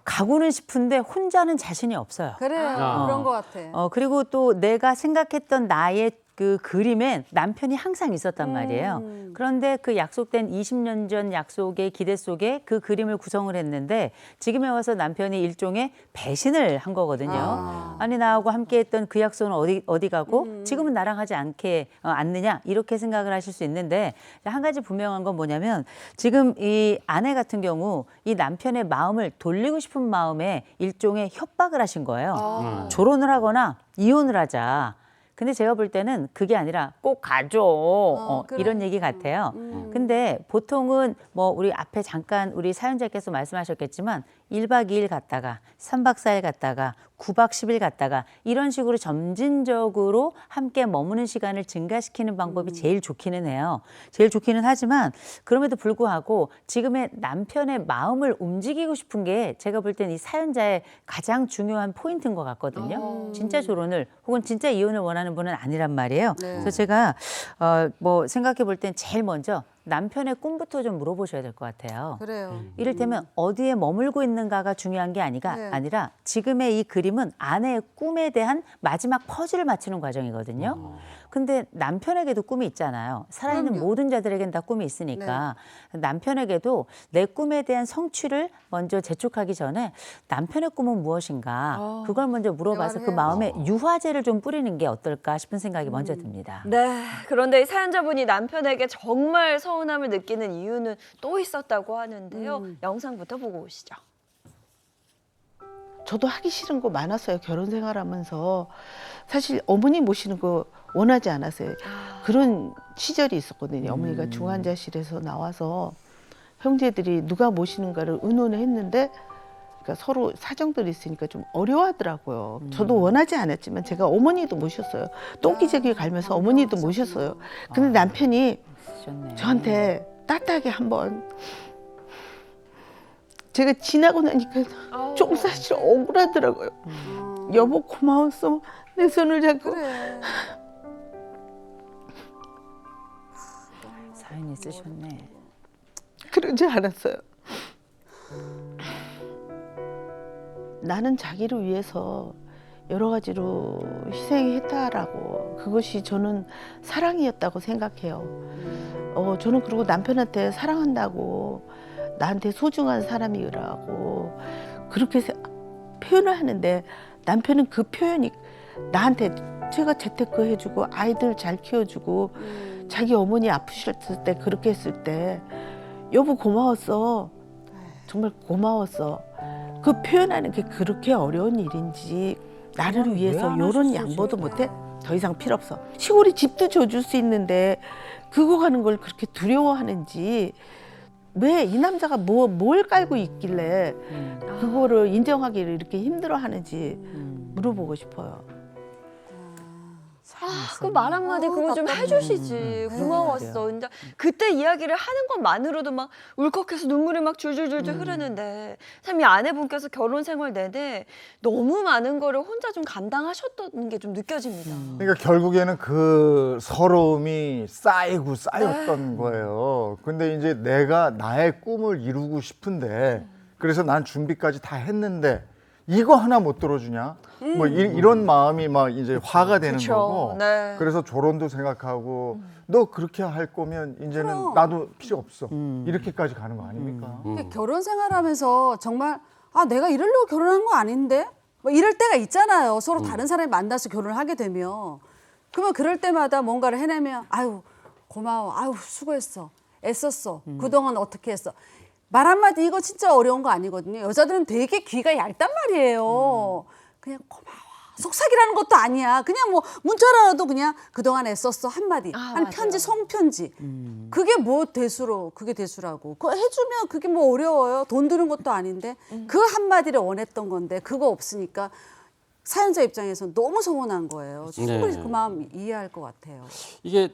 가고는 싶은데 혼자는 자신이 없어요. 그래요. 그런 것 같아. 그리고 또 내가 생각했던 나의 그 그림엔 남편이 항상 있었단 말이에요. 그런데 그 약속된 20년 전 약속의 기대 속에 그 그림을 구성을 했는데 지금에 와서 남편이 일종의 배신을 한 거거든요. 아니 나하고 함께했던 그 약속은 어디 가고 지금은 나랑 하지 않느냐 이렇게 생각을 하실 수 있는데 한 가지 분명한 건 뭐냐면 지금 이 아내 같은 경우 이 남편의 마음을 돌리고 싶은 마음에 일종의 협박을 하신 거예요. 조론을 하거나 이혼을 하자. 근데 제가 볼 때는 그게 아니라 꼭 가줘. 그래. 이런 얘기 같아요. 근데 보통은 우리 앞에 잠깐 우리 사연자께서 말씀하셨겠지만 1박 2일 갔다가 3박 4일 갔다가 9박 10일 갔다가 이런 식으로 점진적으로 함께 머무는 시간을 증가시키는 방법이 제일 좋기는 해요. 제일 좋기는 하지만 그럼에도 불구하고 지금의 남편의 마음을 움직이고 싶은 게 제가 볼 때는 이 사연자의 가장 중요한 포인트인 것 같거든요. 진짜 조론을 혹은 진짜 이혼을 원하는 분은 아니란 말이에요. 네. 그래서 제가 생각해 볼 땐 제일 먼저 남편의 꿈부터 좀 물어보셔야 될 것 같아요. 그래요. 이를테면 어디에 머물고 있는가가 중요한 게 네. 아니라 지금의 이 그림은 아내의 꿈에 대한 마지막 퍼즐을 맞추는 과정이거든요. 근데 남편에게도 꿈이 있잖아요. 살아있는 그럼요. 모든 자들에겐 다 꿈이 있으니까 남편에게도 내 꿈에 대한 성취를 먼저 재촉하기 전에 남편의 꿈은 무엇인가 그걸 먼저 물어봐서 그 대화를 마음에 유화제를 좀 뿌리는 게 어떨까 싶은 생각이 먼저 듭니다. 네. 그런데 이 사연자분이 남편에게 정말 서운함을 느끼는 이유는 또 있었다고 하는데요. 영상부터 보고 오시죠. 저도 하기 싫은 거 많았어요. 결혼 생활하면서 사실 어머니 모시는 거 원하지 않았어요. 그런 시절이 있었거든요. 어머니가 중환자실에서 나와서 형제들이 누가 모시는가를 의논을 했는데 그러니까 서로 사정들이 있으니까 좀 어려워하더라고요. 저도 원하지 않았지만 제가 어머니도 모셨어요. 똥기저귀 갈면서 어머니도 모셨어요. 근데 남편이 좋네. 저한테 따뜻하게 한번 제가 지나고 나니까 좀 사실 억울하더라고요. 여보 고마웠어. 내 손을 잡고. 그래. 사연이 쓰셨네. 그러지 않았어요. 나는 자기를 위해서 여러 가지로 희생했다라고 그것이 저는 사랑이었다고 생각해요. 저는 그리고 남편한테 사랑한다고 나한테 소중한 사람이라고 그렇게 표현을 하는데 남편은 그 표현이 나한테 제가 재테크 해주고 아이들 잘 키워주고 자기 어머니 아프셨을 때 그렇게 했을 때 여보 고마웠어. 정말 고마웠어. 그 표현하는 게 그렇게 어려운 일인지 나를 위해서 이런 양보도 못해? 더 이상 필요 없어. 시골에 집도 줘줄 수 있는데 그거 가는 걸 그렇게 두려워하는지 왜 이 남자가 뭘 깔고 있길래 그거를 인정하기를 이렇게 힘들어하는지 물어보고 싶어요. 그 말 한마디 그거 좀 해주시지. 고마웠어. 근데 그때 이야기를 하는 것만으로도 막 울컥해서 눈물이 막 줄줄줄줄 흐르는데 참 이 아내분께서 결혼 생활 내내 너무 많은 거를 혼자 좀 감당하셨던 게 좀 느껴집니다. 그러니까 결국에는 그 서러움이 쌓였던 거예요. 근데 이제 내가 나의 꿈을 이루고 싶은데 그래서 난 준비까지 다 했는데 이거 하나 못 들어주냐? 뭐 이런 마음이 막 이제 화가 되는 그쵸. 거고. 네. 그래서 조론도 생각하고 너 그렇게 할 거면 이제는 나도 필요 없어. 이렇게까지 가는 거 아닙니까? 결혼 생활하면서 정말 내가 이러려고 결혼한 거 아닌데? 뭐 이럴 때가 있잖아요. 서로 다른 사람이 만나서 결혼을 하게 되면. 그러면 그럴 때마다 뭔가를 해내면 아유 고마워. 아유 수고했어. 애썼어. 그동안 어떻게 했어. 말 한마디 이거 진짜 어려운 거 아니거든요. 여자들은 되게 귀가 얇단 말이에요. 그냥 고마워. 속삭이라는 것도 아니야. 그냥 뭐 문자라도 그냥 그동안 애썼어 한마디. 아니 편지 손편지. 그게 뭐 그게 대수라고. 그거 해주면 그게 뭐 어려워요. 돈 드는 것도 아닌데 그 한마디를 원했던 건데 그거 없으니까 사연자 입장에서는 너무 서운한 거예요. 충분히 네. 그 마음 이해할 것 같아요. 이게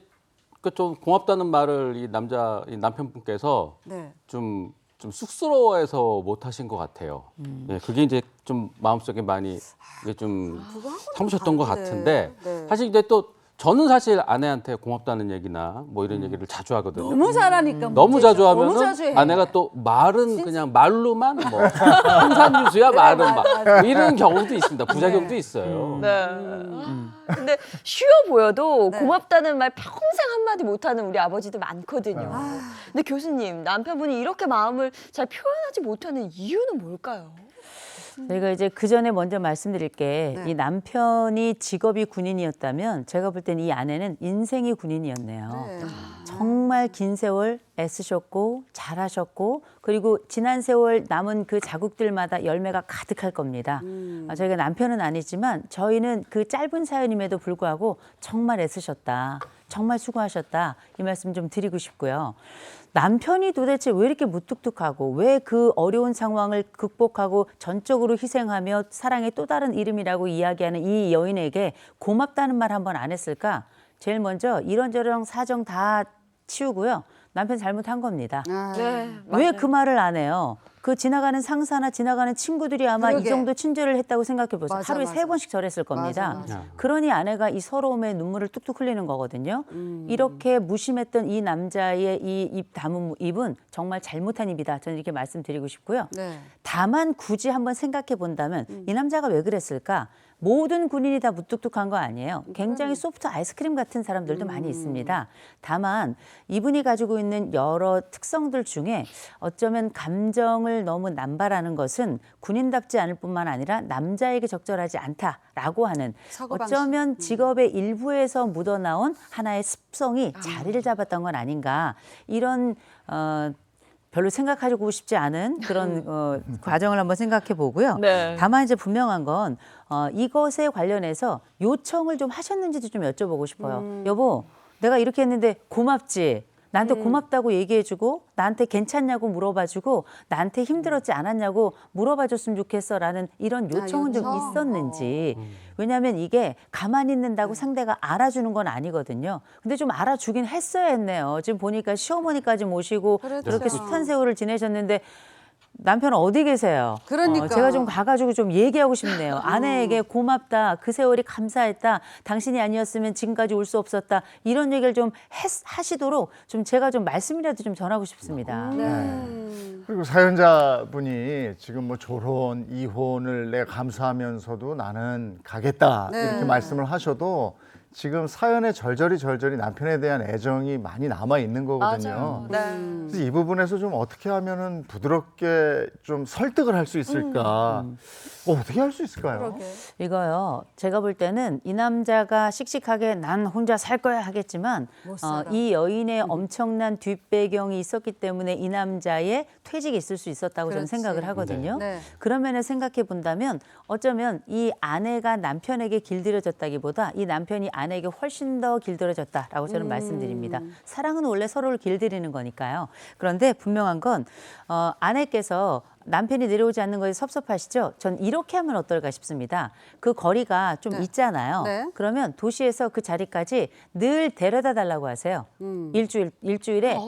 좀 고맙다는 말을 이 남편분께서 네. 좀 쑥스러워해서 못 하신 것 같아요. 네, 그게 이제 좀 마음속에 많이 이게 좀 참으셨던 것 같은데 네. 사실 이제 또 저는 사실 아내한테 고맙다는 얘기나 뭐 이런 얘기를 자주 하거든요. 너무 잘하니까 너무 문제죠. 자주 하면은 너무 자주 해. 아내가 또 말은 그냥 말로만 뭐 풍산유수야 말은 막 뭐 이런 경우도 있습니다. 부작용도 있어요. 네. 근데 쉬워 보여도 고맙다는 말 평생 한마디 못하는 우리 아버지들 많거든요. 근데 교수님, 남편분이 이렇게 마음을 잘 표현하지 못하는 이유는 뭘까요? 저희가 이제 그 전에 먼저 말씀드릴 게 이 남편이 직업이 군인이었다면 제가 볼 때는 이 아내는 인생이 군인이었네요. 정말 긴 세월 애쓰셨고 잘하셨고 그리고 지난 세월 남은 그 자국들마다 열매가 가득할 겁니다. 저희가 남편은 아니지만 저희는 그 짧은 사연임에도 불구하고 정말 애쓰셨다. 정말 수고하셨다. 이 말씀 좀 드리고 싶고요. 남편이 도대체 왜 이렇게 무뚝뚝하고 왜 그 어려운 상황을 극복하고 전적으로 희생하며 사랑의 또 다른 이름이라고 이야기하는 이 여인에게 고맙다는 말 한 번 안 했을까? 제일 먼저 이런저런 사정 다 치우고요. 남편 잘못한 겁니다. 네. 왜 그 말을 안 해요? 그 지나가는 상사나 지나가는 친구들이 아마 이 정도 친절을 했다고 생각해 보세요. 맞아, 하루에 맞아. 3번씩 절했을 겁니다. 맞아. 그러니 아내가 이 서러움에 눈물을 뚝뚝 흘리는 거거든요. 이렇게 무심했던 이 남자의 이 입 다문 입은 정말 잘못한 입이다. 저는 이렇게 말씀드리고 싶고요. 네. 다만 굳이 한번 생각해 본다면 이 남자가 왜 그랬을까? 모든 군인이 다 무뚝뚝한 거 아니에요. 굉장히 소프트 아이스크림 같은 사람들도 많이 있습니다. 다만 이분이 가지고 있는 여러 특성들 중에 어쩌면 감정을 너무 남발하는 것은 군인답지 않을 뿐만 아니라 남자에게 적절하지 않다라고 하는 사고방식. 어쩌면 직업의 일부에서 묻어나온 하나의 습성이 자리를 잡았던 건 아닌가. 이런 별로 생각하고 싶지 않은 그런 과정을 한번 생각해 보고요. 네. 다만 이제 분명한 건 이것에 관련해서 요청을 좀 하셨는지도 좀 여쭤보고 싶어요. 여보, 내가 이렇게 했는데 고맙지? 나한테 고맙다고 얘기해주고 나한테 괜찮냐고 물어봐주고 나한테 힘들었지 않았냐고 물어봐줬으면 좋겠어라는 이런 요청은 좀 요청? 있었는지. 왜냐하면 이게 가만히 있는다고 상대가 알아주는 건 아니거든요. 근데 좀 알아주긴 했어야 했네요. 지금 보니까 시어머니까지 모시고 그렇죠. 그렇게 숱한 세월을 지내셨는데 남편 어디 계세요? 그러니까. 제가 좀 가가지고 좀 얘기하고 싶네요. 아내에게 고맙다. 그 세월이 감사했다. 당신이 아니었으면 지금까지 올 수 없었다. 이런 얘기를 좀 하시도록 좀 제가 좀 말씀이라도 좀 전하고 싶습니다. 그리고 사연자분이 지금 뭐 졸혼, 이혼을 내가 감수하면서도 나는 가겠다 이렇게 말씀을 하셔도 지금 사연에 절절히 남편에 대한 애정이 많이 남아 있는 거거든요. 맞아요. 네. 그래서 이 부분에서 좀 어떻게 하면은 부드럽게 좀 설득을 할 수 있을까? 어떻게 할 수 있을까요? 이거요. 제가 볼 때는 이 남자가 씩씩하게 난 혼자 살 거야 하겠지만 이 여인의 엄청난 뒷배경이 있었기 때문에 이 남자의 퇴직이 있을 수 있었다고 저는 생각을 하거든요. 네. 그런 면에 생각해 본다면 어쩌면 이 아내가 남편에게 길들여졌다기보다 이 남편이 아내에게 훨씬 더 길들여졌다라고 저는 말씀드립니다. 사랑은 원래 서로를 길들이는 거니까요. 그런데 분명한 건 아내께서 남편이 내려오지 않는 것에 섭섭하시죠? 전 이렇게 하면 어떨까 싶습니다. 그 거리가 좀 있잖아요. 네. 그러면 도시에서 그 자리까지 늘 데려다 달라고 하세요. 일주일에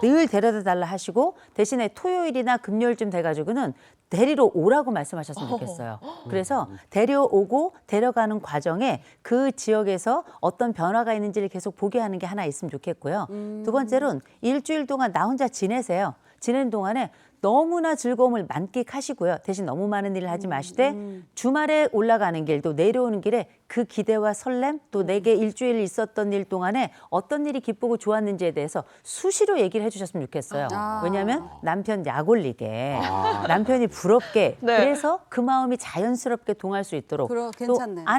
늘 데려다 달라 하시고 대신에 토요일이나 금요일쯤 돼가지고는 데리러 오라고 말씀하셨으면 좋겠어요. 그래서 데려오고 데려가는 과정에 그 지역에서 어떤 변화가 있는지를 계속 보게 하는 게 하나 있으면 좋겠고요. 두 번째로는 일주일 동안 나 혼자 지내세요. 지내는 동안에 너무나 즐거움을 만끽하시고요. 대신 너무 많은 일을 하지 마시되 주말에 올라가는 길, 또 내려오는 길에 그 기대와 설렘, 또 내게 일주일 있었던 일 동안에 어떤 일이 기쁘고 좋았는지에 대해서 수시로 얘기를 해주셨으면 좋겠어요. 왜냐하면 남편 약 올리게, 남편이 부럽게, 네. 그래서 그 마음이 자연스럽게 동할 수 있도록 괜찮네. 또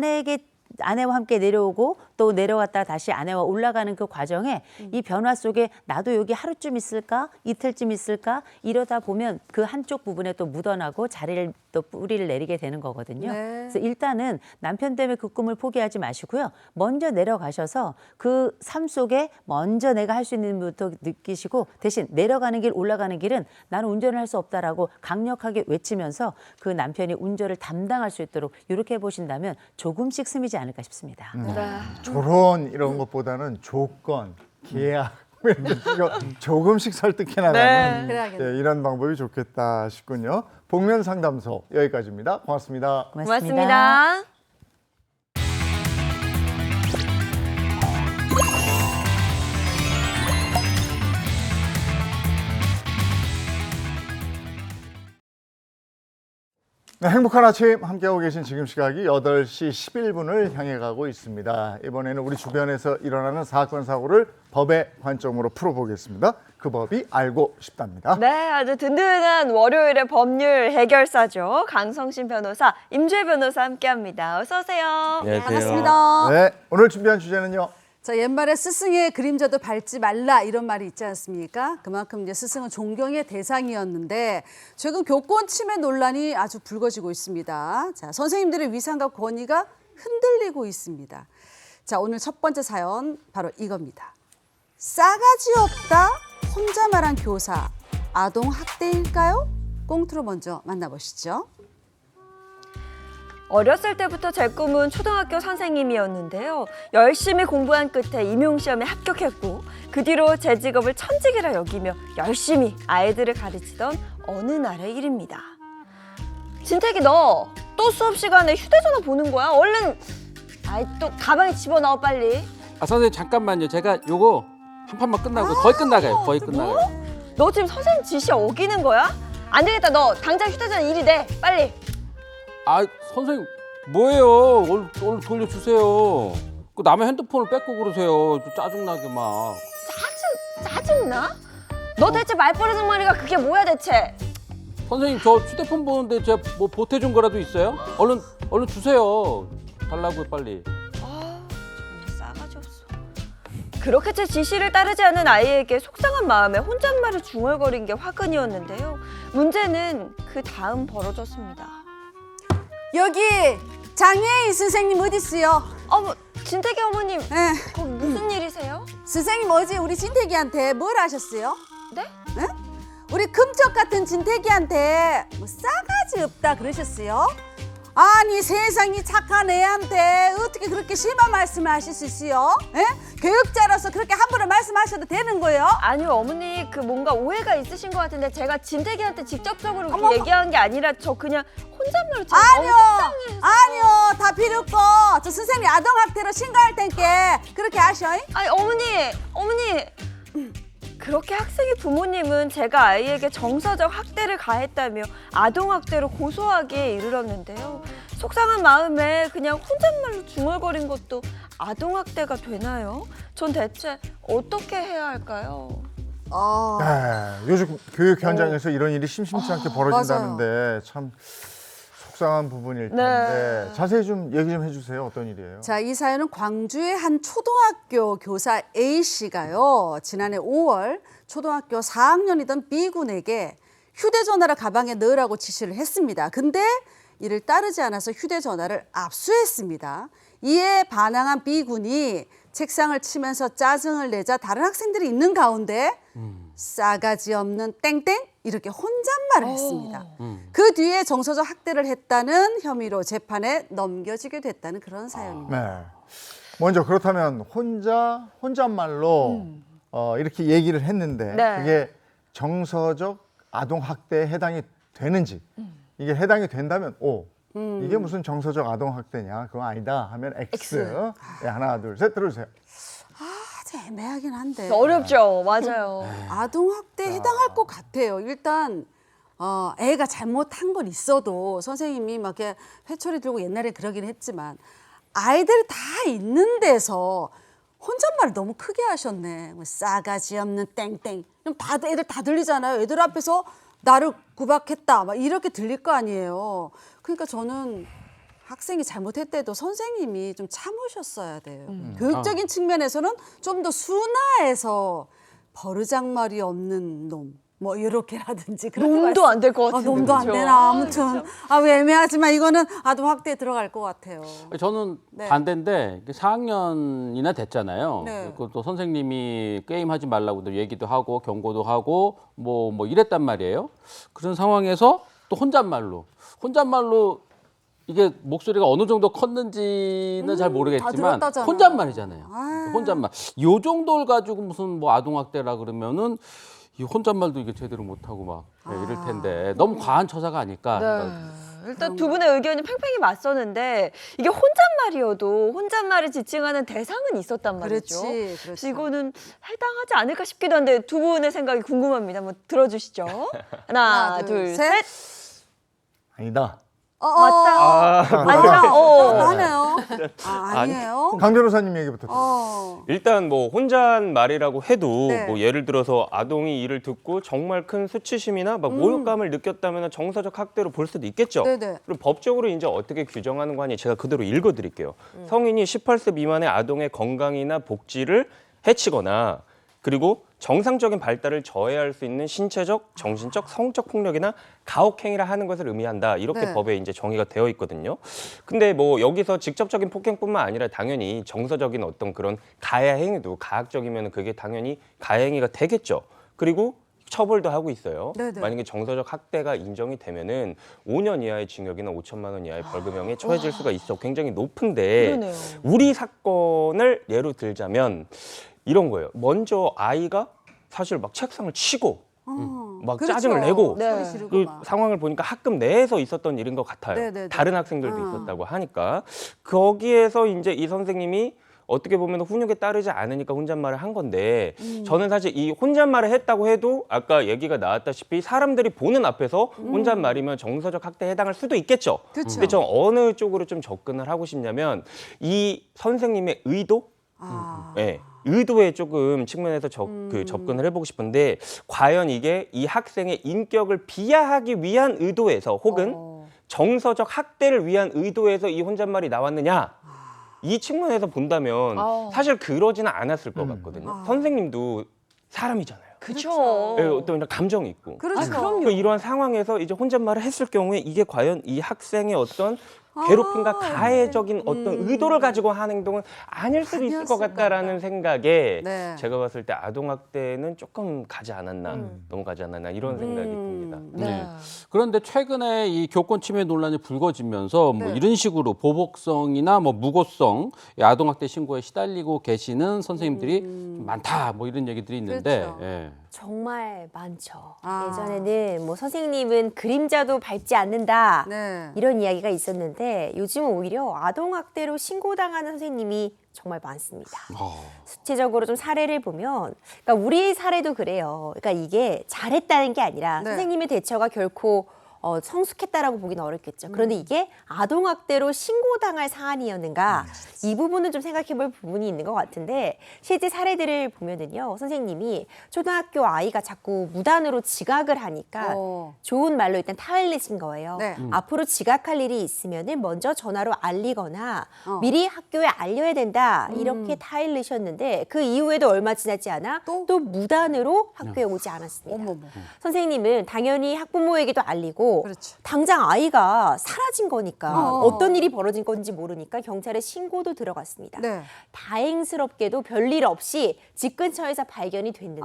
아내와 함께 내려오고 또 내려왔다 다시 아내와 올라가는 그 과정에 이 변화 속에 나도 여기 하루쯤 있을까 이틀쯤 있을까 이러다 보면 그 한쪽 부분에 또 묻어나고 자리를 또 뿌리를 내리게 되는 거거든요. 그래서 일단은 남편 때문에 그 꿈을 포기하지 마시고요. 먼저 내려가셔서 그 삶 속에 먼저 내가 할 수 있는 것부터 느끼시고 대신 내려가는 길 올라가는 길은 나는 운전을 할 수 없다라고 강력하게 외치면서 그 남편이 운전을 담당할 수 있도록 이렇게 해보신다면 조금씩 스미지 않을까 싶습니다. 조론 이런 것보다는 조건, 계약 이거 조금씩 설득해 나가는 그래야겠네. 예, 이런 방법이 좋겠다 싶군요. 복면 상담소 여기까지입니다. 고맙습니다. 고맙습니다. 네, 행복한 아침 함께하고 계신 지금 시각이 8시 11분을 향해 가고 있습니다. 이번에는 우리 주변에서 일어나는 사건, 사고를 법의 관점으로 풀어보겠습니다. 그 법이 알고 싶답니다. 네, 아주 든든한 월요일의 법률 해결사죠. 강성신 변호사, 임주혜 변호사 함께합니다. 어서 오세요. 반갑습니다. 네, 오늘 준비한 주제는요. 자, 옛말에 스승의 그림자도 밟지 말라 이런 말이 있지 않습니까? 그만큼 이제 스승은 존경의 대상이었는데 최근 교권 침해 논란이 아주 불거지고 있습니다. 자, 선생님들의 위상과 권위가 흔들리고 있습니다. 자, 오늘 첫 번째 사연 바로 이겁니다. 싸가지 없다 혼자 말한 교사, 아동 학대일까요? 꽁트로 먼저 만나보시죠. 어렸을 때부터 제 꿈은 초등학교 선생님이었는데요. 열심히 공부한 끝에 임용시험에 합격했고 그 뒤로 제 직업을 천직이라 여기며 열심히 아이들을 가르치던 어느 날의 일입니다. 진택이 너 또 수업 시간에 휴대전화 보는 거야? 얼른 또 가방에 집어넣어 빨리. 선생님 잠깐만요. 제가 요거 한 판만 끝나고 거의 끝나가요. 거의 끝나가요. 너 지금 선생님 지시 어기는 거야? 안 되겠다. 너 당장 휴대전화 일이 돼. 빨리. 선생님 뭐예요? 얼른 돌려주세요. 그 남의 핸드폰을 뺏고 그러세요. 좀 짜증나게 막. 짜증나? 너 대체 말버릇 마리가 그게 뭐야 대체? 선생님 저 휴대폰 보는데 제가 뭐 보태준 거라도 있어요? 얼른 주세요. 달라고요 빨리. 정말 싸가지 없어. 그렇게 제 지시를 따르지 않은 아이에게 속상한 마음에 혼잣말을 중얼거린 게 화근이었는데요. 문제는 그 다음 벌어졌습니다. 여기 장혜인 선생님 어디 있어요? 어머, 진택이 어머님, 네. 거기 무슨 일이세요? 선생님 어제 우리 진태기한테 뭘 하셨어요? 네? 네? 우리 금쪽 같은 진태기한테 뭐 싸가지 없다 그러셨어요? 아니 세상이 착한 애한테 어떻게 그렇게 심한 말씀을 하실 수 있어요? 예? 교육자로서 그렇게 함부로 말씀하셔도 되는 거예요? 아니요, 어머니 그 뭔가 오해가 있으신 것 같은데 제가 진택이한테 직접적으로 그렇게 어머. 얘기한 게 아니라 저 그냥 혼잣말로 아니요, 속상해서. 아니요, 다 필요 없고 저 선생님 아동학대로 신고할 텐께 그렇게 하셔. 아니 어머니 그렇게 학생의 부모님은 제가 아이에게 정서적 학대를 가했다며 아동학대로 고소하기에 이르렀는데요. 속상한 마음에 그냥 혼잣말로 중얼거린 것도 아동학대가 되나요? 전 대체 어떻게 해야 할까요? 요즘 교육 현장에서 이런 일이 심심치 않게 벌어진다는데 참 속상한 부분일 텐데 자세히 좀 얘기 좀 해주세요. 어떤 일이에요? 자, 이 사연은 광주의 한 초등학교 교사 A 씨가요. 지난해 5월 초등학교 4학년이던 B 군에게 휴대전화를 가방에 넣으라고 지시를 했습니다. 근데 이를 따르지 않아서 휴대전화를 압수했습니다. 이에 반항한 B군이 책상을 치면서 짜증을 내자 다른 학생들이 있는 가운데 싸가지 없는 땡땡 이렇게 혼잣말을 했습니다. 그 뒤에 정서적 학대를 했다는 혐의로 재판에 넘겨지게 됐다는 그런 사연입니다. 네. 먼저 그렇다면 혼잣말로 이렇게 얘기를 했는데 네. 그게 정서적 아동 학대에 해당이 되는지 이게 해당이 된다면 O 이게 무슨 정서적 아동 학대냐 그거 아니다 하면 X. 네, 하나 둘 셋 들어주세요. 아주 애매하긴 한데 어렵죠. 맞아요. 아동학대에 해당할 것 같아요. 일단 애가 잘못한 건 있어도 선생님이 막 이렇게 회초리 들고 옛날에 그러긴 했지만 아이들 다 있는 데서 혼잣말을 너무 크게 하셨네. 뭐 싸가지 없는 땡땡. 그럼 다 애들 다 들리잖아요. 애들 앞에서 나를 구박했다 막 이렇게 들릴 거 아니에요. 그러니까 저는 학생이 잘못했대도 선생님이 좀 참으셨어야 돼요. 교육적인 측면에서는 좀 더 순화해서 버르장말이 없는 놈. 뭐 이렇게라든지 놈도 안 될 것 같은데. 놈도 안 그렇죠? 되나 아무튼 왜 애매하지만 이거는 아동 학대에 들어갈 것 같아요. 저는 네. 반대인데 4학년이나 됐잖아요. 네. 또 선생님이 게임하지 말라고도 얘기도 하고 경고도 하고 뭐 이랬단 말이에요. 그런 상황에서 또 혼잣말로 이게 목소리가 어느 정도 컸는지는 잘 모르겠지만 들었다잖아. 혼잣말이잖아요. 아. 혼잣말. 요 정도를 가지고 무슨 뭐 아동학대라 그러면은 이 혼잣말도 이게 제대로 못하고 막 이럴 텐데 너무 과한 처사가 아닐까. 네. 일단 두 분의 의견이 팽팽히 맞서는데 이게 혼잣말이어도 혼잣말을 지칭하는 대상은 있었단 말이죠. 그렇지. 이거는 해당하지 않을까 싶기도 한데 두 분의 생각이 궁금합니다. 한번 들어주시죠. 하나, 둘, 셋. 아니다. 맞다. 아니라. 하네요. 아니에요. 강 변호사님 얘기부터 들어요. 일단 뭐 혼잣말이라고 해도 네. 뭐 예를 들어서 아동이 이를 듣고 정말 큰 수치심이나 막 모욕감을 느꼈다면 정서적 학대로 볼 수도 있겠죠. 네네. 그리고 법적으로 이제 어떻게 규정하는 거 아니 제가 그대로 읽어드릴게요. 성인이 18세 미만의 아동의 건강이나 복지를 해치거나 그리고 정상적인 발달을 저해할 수 있는 신체적, 정신적, 성적 폭력이나 가혹행위라 하는 것을 의미한다. 이렇게 네. 법에 이제 정의가 되어 있거든요. 근데 뭐 여기서 직접적인 폭행뿐만 아니라 당연히 정서적인 어떤 그런 가해 행위도 가학적이면 그게 당연히 가해 행위가 되겠죠. 그리고 처벌도 하고 있어요. 네네. 만약에 정서적 학대가 인정이 되면은 5년 이하의 징역이나 5천만 원 이하의 벌금형에 처해질 수가 있어 굉장히 높은데 그러네요. 우리 사건을 예로 들자면 이런 거예요. 먼저 아이가 사실 막 책상을 치고 막 그렇죠. 짜증을 내고 네. 소리 지르고 그 막. 상황을 보니까 학급 내에서 있었던 일인 것 같아요. 네네네. 다른 학생들도 있었다고 하니까 거기에서 이제 이 선생님이 어떻게 보면 훈육에 따르지 않으니까 혼잣말을 한 건데 저는 사실 이 혼잣말을 했다고 해도 아까 얘기가 나왔다시피 사람들이 보는 앞에서 혼잣말이면 정서적 학대에 해당할 수도 있겠죠. 그쵸. 근데 저 어느 쪽으로 좀 접근을 하고 싶냐면 이 선생님의 의도? 네, 의도에 조금 측면에서 접근을 해보고 싶은데 과연 이게 이 학생의 인격을 비하하기 위한 의도에서 혹은 정서적 학대를 위한 의도에서 이 혼잣말이 나왔느냐 이 측면에서 본다면 사실 그러지는 않았을 것 같거든요. 선생님도 사람이잖아요. 그렇죠. 네, 어떤 이런 감정이 있고. 그렇죠. 그러니까 이러한 상황에서 이제 혼잣말을 했을 경우에 이게 과연 이 학생의 어떤 괴롭힘과 가해적인 어떤 의도를 가지고 한 행동은 아닐 수도 있을 것 같다라는 생각에 네. 제가 봤을 때 아동학대는 조금 가지 않았나, 너무 가지 않았나 이런 생각이 듭니다. 네. 그런데 최근에 이 교권 침해 논란이 불거지면서 뭐 이런 식으로 보복성이나 뭐 무고성 아동학대 신고에 시달리고 계시는 선생님들이 좀 많다 뭐 이런 얘기들이 있는데 그렇죠. 예. 정말 많죠. 아. 예전에는 뭐 선생님은 그림자도 밟지 않는다 네. 이런 이야기가 있었는데 요즘은 오히려 아동학대로 신고당하는 선생님이 정말 많습니다. 수치적으로 좀 사례를 보면, 그러니까 우리 사례도 그래요. 그러니까 이게 잘했다는 게 아니라 네. 선생님의 대처가 결코 성숙했다라고 보기는 어렵겠죠. 그런데 이게 아동학대로 신고당할 사안이었는가 이 부분은 좀 생각해볼 부분이 있는 것 같은데 실제 사례들을 보면은요 선생님이 초등학교 아이가 자꾸 무단으로 지각을 하니까 좋은 말로 일단 타일 내신 거예요. 네. 앞으로 지각할 일이 있으면은 먼저 전화로 알리거나 미리 학교에 알려야 된다 이렇게 타일 내셨는데 그 이후에도 얼마 지나지 않아 또 무단으로 학교에 오지 않았습니다. 어머머. 선생님은 당연히 학부모에게도 알리고 아니고 그렇죠. 당장 아이가 사라진 거니까 어떤 일이 벌어진 건지 모르니까 경찰에 신고도 들어갔습니다. 네. 다행스럽게도 별일 없이 집 근처에서 발견이 됐는데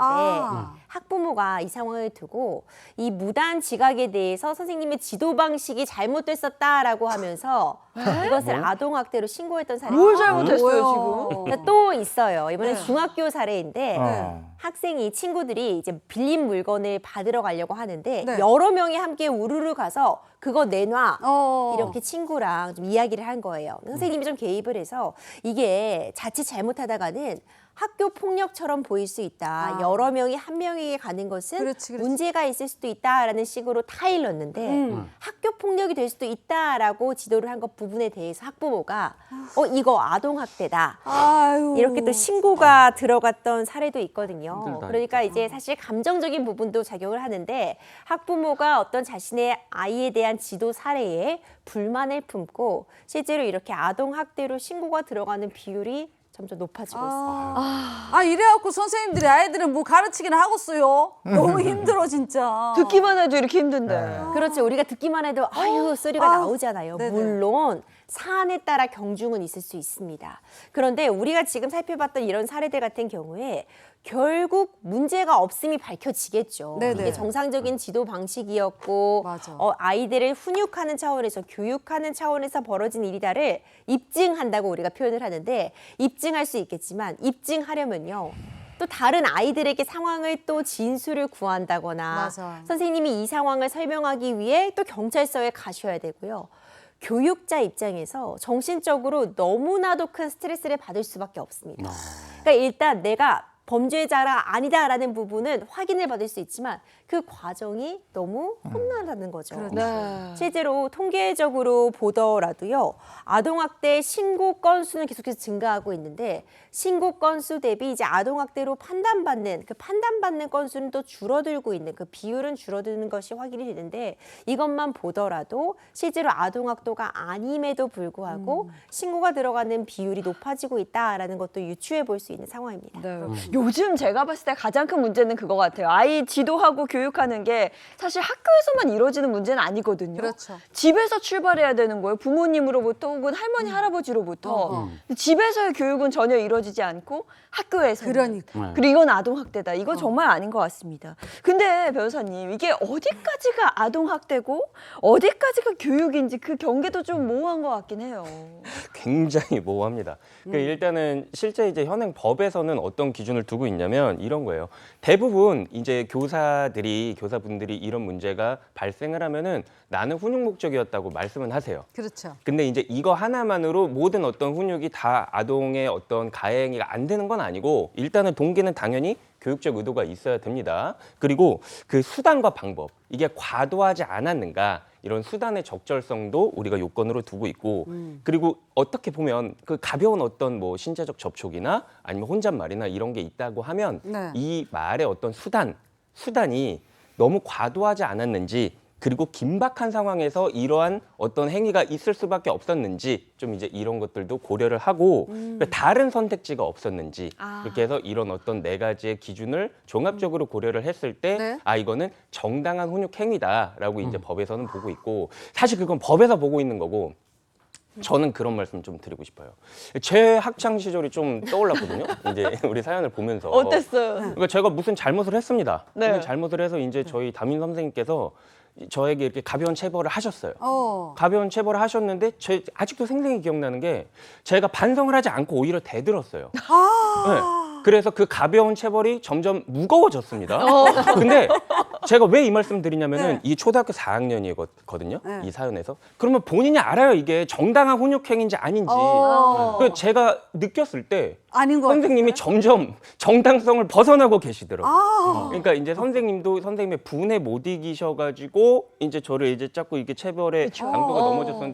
학부모가 이 상황을 두고 이 무단 지각에 대해서 선생님의 지도 방식이 잘못됐었다라고 하면서 이것을 아동학대로 신고했던 사례가 뭘 잘못했어요 지금? 또 있어요. 이번엔 네. 중학교 사례인데 학생이 친구들이 이제 빌린 물건을 받으러 가려고 하는데 네. 여러 명이 함께 우르르 가서 그거 내놔 이렇게 어. 친구랑 좀 이야기를 한 거예요. 선생님이 좀 개입을 해서 이게 자칫 잘못하다가는 학교 폭력처럼 보일 수 있다. 여러 명이 한 명에게 가는 것은 그렇지, 그렇지. 문제가 있을 수도 있다라는 식으로 타일렀는데 학교 폭력이 될 수도 있다라고 지도를 한 것 부분에 대해서 학부모가 이거 아동 학대다. 아유. 이렇게 또 신고가 들어갔던 사례도 있거든요. 힘들다, 그러니까 이제 사실 감정적인 부분도 작용을 하는데 학부모가 어떤 자신의 아이에 대한 지도 사례에 불만을 품고 실제로 이렇게 아동 학대로 신고가 들어가는 비율이 점점 높아지고 있어요. 이래갖고 선생님들이 아이들은 뭐 가르치기는 하겠어요. 너무 힘들어 진짜. 듣기만 해도 이렇게 힘든데. 그렇죠. 우리가 듣기만 해도 아유 소리가 나오잖아요. 네네. 물론 사안에 따라 경중은 있을 수 있습니다. 그런데 우리가 지금 살펴봤던 이런 사례들 같은 경우에 결국 문제가 없음이 밝혀지겠죠. 네네. 이게 정상적인 지도 방식이었고 맞아. 아이들을 훈육하는 차원에서 교육하는 차원에서 벌어진 일이다를 입증한다고 우리가 표현을 하는데 입증할 수 있겠지만 입증하려면요. 또 다른 아이들에게 상황을 또 진술을 구한다거나 맞아. 선생님이 이 상황을 설명하기 위해 또 경찰서에 가셔야 되고요. 교육자 입장에서 정신적으로 너무나도 큰 스트레스를 받을 수밖에 없습니다. 그러니까 일단 내가 범죄자가 아니다라는 부분은 확인을 받을 수 있지만 그 과정이 너무 험난하다는 거죠. 네. 실제로 통계적으로 보더라도요. 아동학대 신고 건수는 계속해서 증가하고 있는데 신고 건수 대비 이제 아동학대로 판단받는 건수는 또 줄어들고 있는 그 비율은 줄어드는 것이 확인이 되는데 이것만 보더라도 실제로 아동학대가 아님에도 불구하고 신고가 들어가는 비율이 높아지고 있다라는 것도 유추해 볼 수 있는 상황입니다. 네. 요즘 제가 봤을 때 가장 큰 문제는 그거 같아요. 아이 지도하고 교육하는 게 사실 학교에서만 이루어지는 문제는 아니거든요. 그렇죠. 집에서 출발해야 되는 거예요. 부모님으로부터 혹은 할머니, 할아버지로부터. 집에서의 교육은 전혀 이루어지지 않고 학교에서. 그러니까. 그리고 이건 아동학대다. 이건 정말 아닌 것 같습니다. 근데 변호사님, 이게 어디까지가 아동학대고 어디까지가 교육인지 그 경계도 좀 모호한 것 같긴 해요. 굉장히 모호합니다. 일단은 실제 이제 현행 법에서는 어떤 기준을 두고 있냐면 이런 거예요. 대부분 이제 교사분들이 이런 문제가 발생을 하면은 나는 훈육 목적이었다고 말씀은 하세요. 그렇죠. 근데 이제 이거 하나만으로 모든 어떤 훈육이 다 아동의 어떤 가해행위가 안 되는 건 아니고 일단은 동기는 당연히 교육적 의도가 있어야 됩니다. 그리고 그 수단과 방법, 이게 과도하지 않았는가 이런 수단의 적절성도 우리가 요건으로 두고 있고 그리고 어떻게 보면 그 가벼운 어떤 뭐 신체적 접촉이나 아니면 혼잣말이나 이런 게 있다고 하면 네. 이 말의 어떤 수단이 너무 과도하지 않았는지 그리고 긴박한 상황에서 이러한 어떤 행위가 있을 수밖에 없었는지 좀 이제 이런 것들도 고려를 하고 다른 선택지가 없었는지 이렇게 해서 이런 어떤 네 가지의 기준을 종합적으로 고려를 했을 때 네. 이거는 정당한 훈육 행위다라고 이제 법에서는 보고 있고 사실 그건 법에서 보고 있는 거고 저는 그런 말씀 좀 드리고 싶어요. 제 학창 시절이 좀 떠올랐거든요. 이제 우리 사연을 보면서 어땠어요? 그러니까 제가 무슨 잘못을 했습니다. 네. 무슨 잘못을 해서 이제 저희 담임 선생님께서 저에게 이렇게 가벼운 체벌을 하셨어요. 가벼운 체벌을 하셨는데 아직도 생생히 기억나는 게 제가 반성을 하지 않고 오히려 대들었어요. 네. 그래서 그 가벼운 체벌이 점점 무거워졌습니다. 근데 제가 왜 이 말씀 드리냐면은 이 초등학교 4학년이거든요. 네. 이 사연에서. 그러면 본인이 알아요. 이게 정당한 훈육행위인지 아닌지. 그 제가 느꼈을 때 아닌 것 선생님이 같아요. 점점 정당성을 벗어나고 계시더라고요. 그러니까 이제 선생님도 선생님의 분에 못 이기셔가지고 이제 저를 이제 자꾸 이게 체벌의 강도가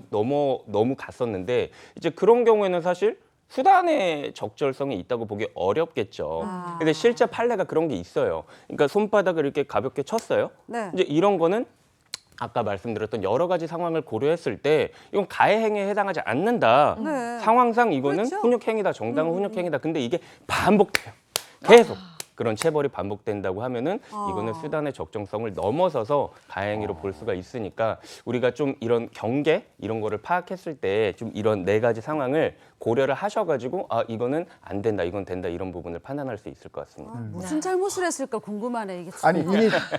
너무 갔었는데 이제 그런 경우에는 사실 수단의 적절성이 있다고 보기 어렵겠죠. 근데 실제 판례가 그런 게 있어요. 그러니까 손바닥을 이렇게 가볍게 쳤어요. 네. 이제 이런 거는 아까 말씀드렸던 여러 가지 상황을 고려했을 때 이건 가해 행위에 해당하지 않는다. 네. 상황상 이거는 그렇죠. 훈육 행위다, 정당한 훈육 행위다. 근데 이게 반복돼요. 계속. 그런 체벌이 반복된다고 하면은 이거는 수단의 적정성을 넘어서서 가해행위로 볼 수가 있으니까 우리가 좀 이런 경계 이런 거를 파악했을 때 좀 이런 네 가지 상황을 고려를 하셔가지고 아 이거는 안 된다, 이건 된다 이런 부분을 판단할 수 있을 것 같습니다. 무슨 잘못을 했을까 궁금하네 이게. 아니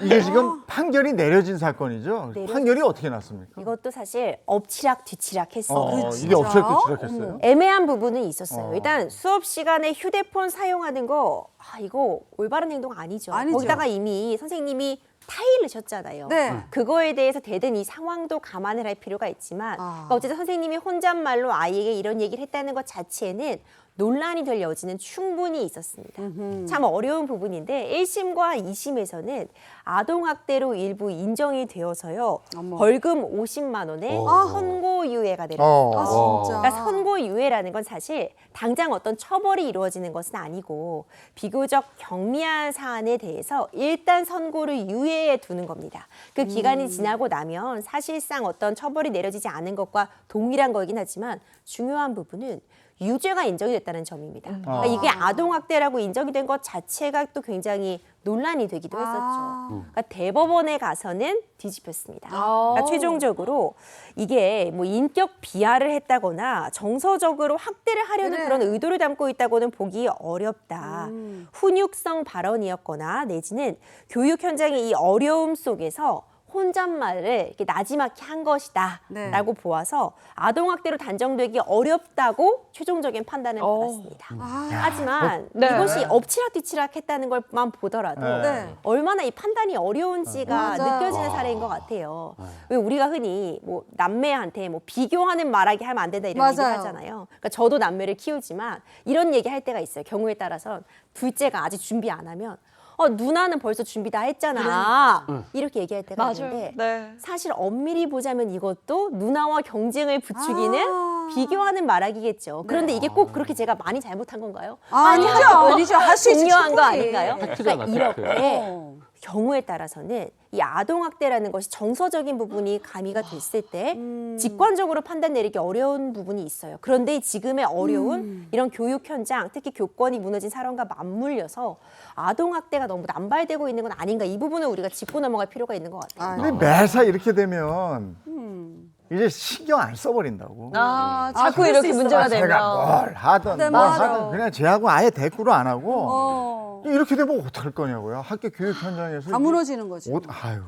이게 지금 판결이 내려진 사건이죠. 판결이 어떻게 났습니까? 이것도 사실 엎치락 뒤치락 했어요. 이게 엎치락뒤치락했어요. 애매한 부분은 있었어요. 일단 수업 시간에 휴대폰 사용하는 거 이거 올바른 행동 아니죠. 아니죠. 거기다가 이미 선생님이 타일을 쳤잖아요. 네. 그거에 대해서 대든 이 상황도 감안을 할 필요가 있지만 그러니까 어쨌든 선생님이 혼잣말로 아이에게 이런 얘기를 했다는 것 자체는 논란이 될 여지는 충분히 있었습니다. 참 어려운 부분인데 1심과 2심에서는 아동학대로 일부 인정이 되어서요. 벌금 50만 원에 선고유예가 내렸습니다. 진짜. 그러니까 선고유예라는 건 사실 당장 어떤 처벌이 이루어지는 것은 아니고 비교적 경미한 사안에 대해서 일단 선고를 유예해 두는 겁니다. 그 기간이 지나고 나면 사실상 어떤 처벌이 내려지지 않은 것과 동일한 거긴 하지만 중요한 부분은 유죄가 인정이 됐다는 점입니다. 그러니까 이게 아동학대라고 인정이 된 것 자체가 또 굉장히 논란이 되기도 했었죠. 그러니까 대법원에 가서는 뒤집혔습니다. 그러니까 최종적으로 이게 뭐 인격 비하를 했다거나 정서적으로 학대를 하려는 그런 의도를 담고 있다고는 보기 어렵다. 훈육성 발언이었거나 내지는 교육 현장의 이 어려움 속에서 혼잣말을 이렇게 나지막히 한 것이다라고 보아서 아동학대로 단정되기 어렵다고 최종적인 판단을 받았습니다. 하지만 이것이 엎치락뒤치락 했다는 것만 보더라도 얼마나 이 판단이 어려운지가 느껴지는 사례인 것 같아요. 왜 우리가 흔히 뭐 남매한테 뭐 비교하는 말하기 하면 안 된다 이런 얘기를 하잖아요. 그러니까 저도 남매를 키우지만 이런 얘기 할 때가 있어요. 경우에 따라서 둘째가 아직 준비 안 하면 누나는 벌써 준비 다 했잖아. 이렇게 얘기할 때가 있는데 사실 엄밀히 보자면 이것도 누나와 경쟁을 부추기는 비교하는 말하기겠죠. 그런데 이게 꼭 그렇게 제가 많이 잘못한 건가요? 아니죠. 할 수 있지. 중요한 거 충분히. 아닌가요? 팩트잖아, 그러니까 팩트. 이렇게 경우에 따라서는 이 아동학대라는 것이 정서적인 부분이 가미가 됐을 때 직관적으로 판단 내리기 어려운 부분이 있어요. 그런데 지금의 어려운 이런 교육 현장, 특히 교권이 무너진 사람과 맞물려서 아동학대가 너무 남발되고 있는 건 아닌가, 이 부분을 우리가 짚고 넘어갈 필요가 있는 것 같아요. 근데 매사 이렇게 되면 이제 신경 안 써버린다고. 자꾸 이렇게 문제가 되면. 제가 뭘 하든 네, 뭘 맞아. 하든 그냥 쟤하고 아예 대꾸를 안 하고 이렇게 되면 어떡할 거냐고요. 학교 교육 현장에서. 다 무너지는 거지. 아유.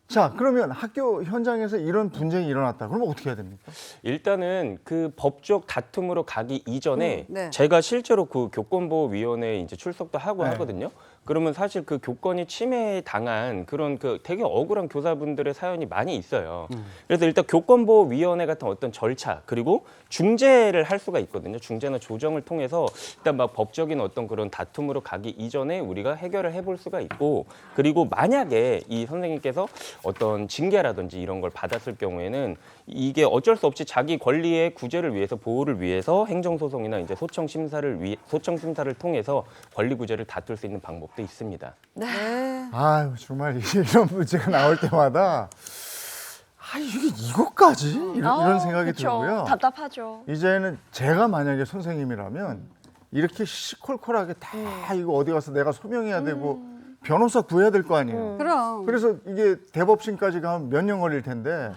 자, 그러면 학교 현장에서 이런 분쟁이 일어났다. 그러면 어떻게 해야 됩니까? 일단은 그 법적 다툼으로 가기 이전에 네. 제가 실제로 그 교권보호위원회에 이제 출석도 하고 하거든요. 그러면 사실 그 교권이 침해당한 그런 그 되게 억울한 교사분들의 사연이 많이 있어요. 그래서 일단 교권보호위원회 같은 어떤 절차 그리고 중재를 할 수가 있거든요. 중재나 조정을 통해서 일단 막 법적인 어떤 그런 다툼으로 가기 이전에 우리가 해결을 해볼 수가 있고, 그리고 만약에 이 선생님께서 어떤 징계라든지 이런 걸 받았을 경우에는 이게 어쩔 수 없이 자기 권리의 구제를 위해서, 보호를 위해서 행정소송이나 이제 소청 심사를 통해서 권리 구제를 다툴 수 있는 방법도 있습니다. 아유, 정말 이런 문제가 나올 때마다 이게 이것까지? 이런 생각이 들고요. 답답하죠. 이제는 제가 만약에 선생님이라면 이렇게 시콜콜하게 다 이거 어디 가서 내가 소명해야 되고 변호사 구해야 될 거 아니에요. 그럼. 그래서 이게 대법심까지 가면 몇 년 걸릴 텐데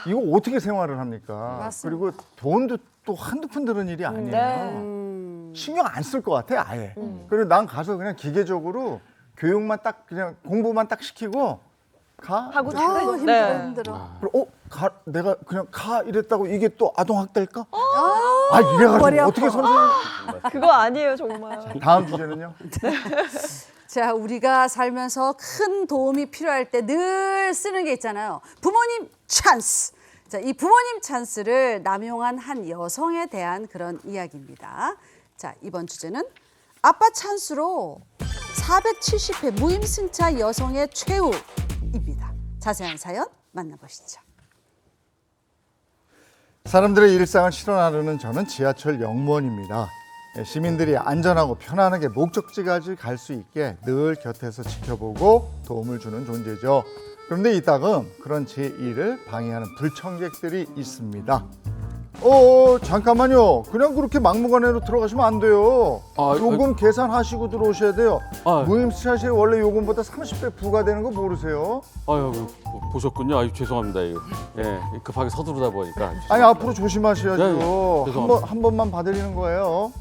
이거 어떻게 생활을 합니까? 맞습니다. 그리고 돈도 또 한두 푼 드는 일이 아니에요. 신경 안 쓸 것 같아, 아예. 그리고 난 가서 그냥 기계적으로 교육만 딱 그냥 공부만 딱 시키고 가. 하고 힘들어. 그리고 내가 그냥 가 이랬다고 이게 또 아동학대일까? 이래가지고 머리 아파. 어떻게 선생님. 그거 아니에요, 정말. 다음 주제는요? 자, 우리가 살면서 큰 도움이 필요할 때 늘 쓰는 게 있잖아요. 부모님 찬스. 자, 이 부모님 찬스를 남용한 한 여성에 대한 그런 이야기입니다. 자, 이번 주제는 아빠 찬스로 470회 무임승차 여성의 최후입니다. 자세한 사연 만나보시죠. 사람들의 일상을 실현하려는 저는 지하철 영무원입니다. 시민들이 안전하고 편안하게 목적지까지 갈 수 있게 늘 곁에서 지켜보고 도움을 주는 존재죠. 그런데 이따금 그런 제 일을 방해하는 불청객들이 있습니다. 잠깐만요. 그냥 그렇게 막무가내로 들어가시면 안 돼요. 아, 요금 계산하시고 들어오셔야 돼요. 아. 무임승차시에 원래 요금보다 30배 부과되는 거 모르세요? 아유, 보셨군요. 아유, 죄송합니다. 이거. 예, 급하게 서두르다 보니까. 아니 앞으로 조심하셔야죠. 네, 네. 죄송합니다. 한 번만 봐드리는 거예요.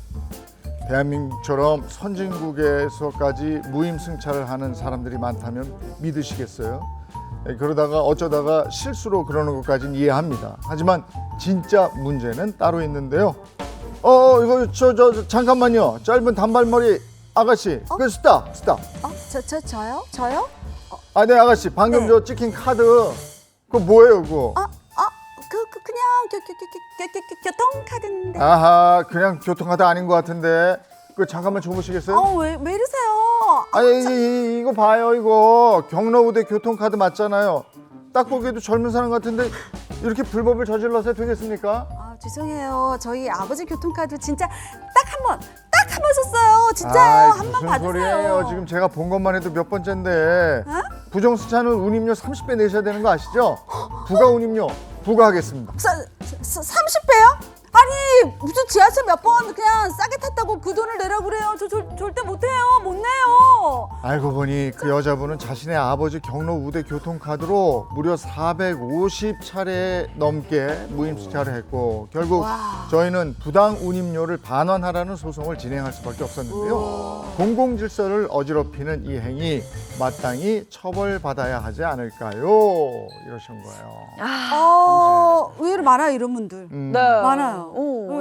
대한민국처럼 선진국에서까지 무임승차를 하는 사람들이 많다면 믿으시겠어요? 그러다가 어쩌다가 실수로 그러는 것까지는 이해합니다. 하지만 진짜 문제는 따로 있는데요. 이거 잠깐만요. 짧은 단발머리 아가씨, 그 스탑. 저요? 아, 네 아가씨, 방금 저 찍힌 카드 그거 뭐예요, 그거? 그냥 교통카드인데. 아하, 그냥 교통카드 아닌 것 같은데. 그 잠깐만 줘보시겠어요? 왜 이러세요? 아니 이거 봐요, 이거 경로우대 교통카드 맞잖아요. 딱 보기에도 젊은 사람 같은데 이렇게 불법을 저질러서 되겠습니까? 죄송해요. 저희 아버지 교통카드 진짜 딱 한 번 썼어요. 진짜요. 한 번 무슨 받으세요. 소리예요? 지금 제가 본 것만 해도 몇 번째인데 부정수차는 운임료 30배 내셔야 되는 거 아시죠? 부가 운임료 부과하겠습니다. 30배요? 아니 무슨 지하철 몇 번 그냥 싸게 탔다고 그 돈을 내라고 그래요. 저 절대 못해요. 못 내요. 알고 보니 그 여자분은 자신의 아버지 경로 우대 교통카드로 무려 450차례 넘게 무임승차를 했고 결국 저희는 부당 운임료를 반환하라는 소송을 진행할 수밖에 없었는데요. 공공질서를 어지럽히는 이 행위 마땅히 처벌받아야 하지 않을까요? 이러신 거예요. 의외로 많아요 이런 분들. 네. 많아요.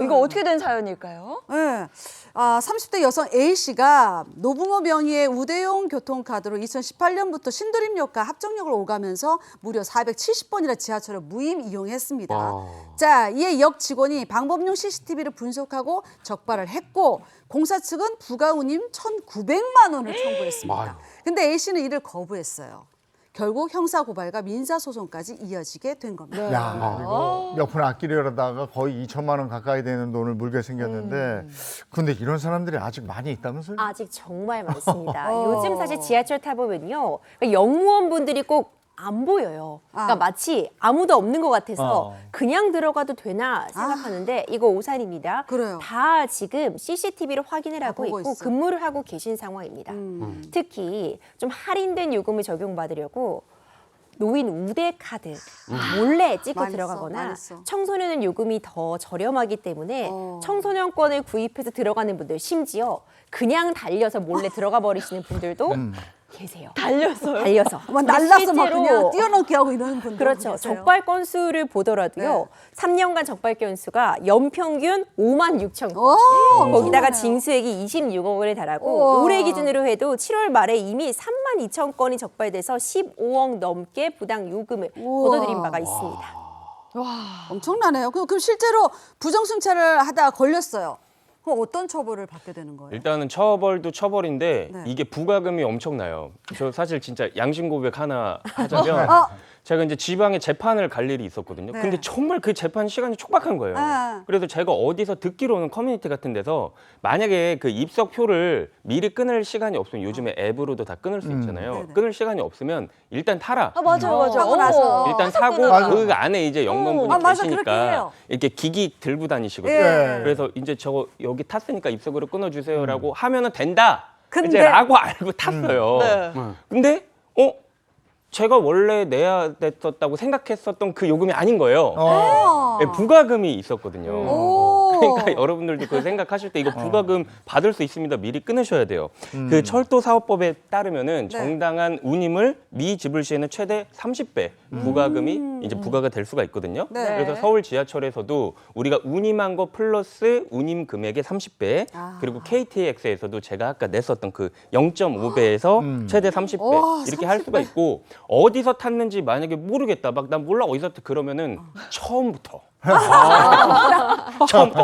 이거 어떻게 된 사연일까요? 네. 30대 여성 A씨가 노부모 명의의 우대용 교통카드로 2018년부터 신도림역과 합정역을 오가면서 무려 470번이나 지하철을 무임 이용했습니다. 자, 이에 역 직원이 방법용 CCTV를 분석하고 적발을 했고 공사 측은 부가운임 1,900만 원을 청구했습니다. 근데 A씨는 이를 거부했어요. 결국 형사고발과 민사소송까지 이어지게 된 겁니다. 야, 이거 몇 푼 아끼려다가 거의 2천만 원 가까이 되는 돈을 물게 생겼는데 근데 이런 사람들이 아직 많이 있다면서요? 아직 정말 많습니다. 요즘 사실 지하철 타보면요. 그러니까 영무원분들이 꼭 안 보여요. 그러니까 마치 아무도 없는 것 같아서 그냥 들어가도 되나 생각하는데 이거 오산입니다. 그래요. 다 지금 CCTV를 확인을 하고 보고 있고 있어. 근무를 하고 계신 상황입니다. 특히 좀 할인된 요금을 적용받으려고 노인 우대 카드 몰래 찍고 많이 들어가거나 많이 써. 청소년은 요금이 더 저렴하기 때문에 청소년권을 구입해서 들어가는 분들 심지어 그냥 달려서 몰래 들어가 버리시는 분들도 계세요. 달렸어요? 달려서. 날라서 막 실제로 그냥 뛰어넘기 하고 이러는 분들 그렇죠. 계세요. 적발 건수를 보더라도요. 3년간 적발 건수가 연평균 56,000건. 거기다가 엄청나네요. 징수액이 26억 원에 달하고 우와. 올해 기준으로 해도 7월 말에 이미 32,000건이 적발돼서 15억 넘게 부당 요금을 걷어들인 바가 있습니다. 엄청나네요. 그럼 실제로 부정승차를 하다가 걸렸어요. 그럼 어떤 처벌을 받게 되는 거예요? 일단은 처벌도 처벌인데 네. 이게 부과금이 엄청나요. 저 사실 진짜 양심 고백 하나 하자면 제가 이제 지방에 재판을 갈 일이 있었거든요. 네. 근데 정말 그 재판 시간이 촉박한 거예요. 그래서 제가 어디서 듣기로는 커뮤니티 같은 데서 만약에 그 입석표를 미리 끊을 시간이 없으면 요즘에 앱으로도 다 끊을 수 있잖아요. 네네. 끊을 시간이 없으면 일단 타라. 맞아요. 하고 나서. 일단 타고 맞아. 그 안에 이제 영문분이 맞아, 그렇게 계시니까 해요. 이렇게 기기 들고 다니시거든요. 예. 그래서 이제 저거 여기 탔으니까 입석으로 끊어주세요라고 하면은 된다. 근데- 이제 라고 알고 탔어요. 네. 근데 제가 원래 내야 됐었다고 생각했었던 그 요금이 아닌 거예요. 예, 부과금이 있었거든요. 그러니까 여러분들도 그 생각하실 때 이거 부과금 받을 수 있습니다. 미리 끊으셔야 돼요. 그 철도사업법에 따르면은 정당한 운임을 미지불 시에는 최대 30배 부과금이 이제 부과가 될 수가 있거든요. 네. 그래서 서울 지하철에서도 우리가 운임한 거 플러스 운임 금액의 30배 그리고 KTX에서도 제가 아까 냈었던 그 0.5배에서 최대 30배 와, 이렇게 할 수가 있고 어디서 탔는지 만약에 모르겠다. 막 난 몰라 어디서 탔 그러면은 처음부터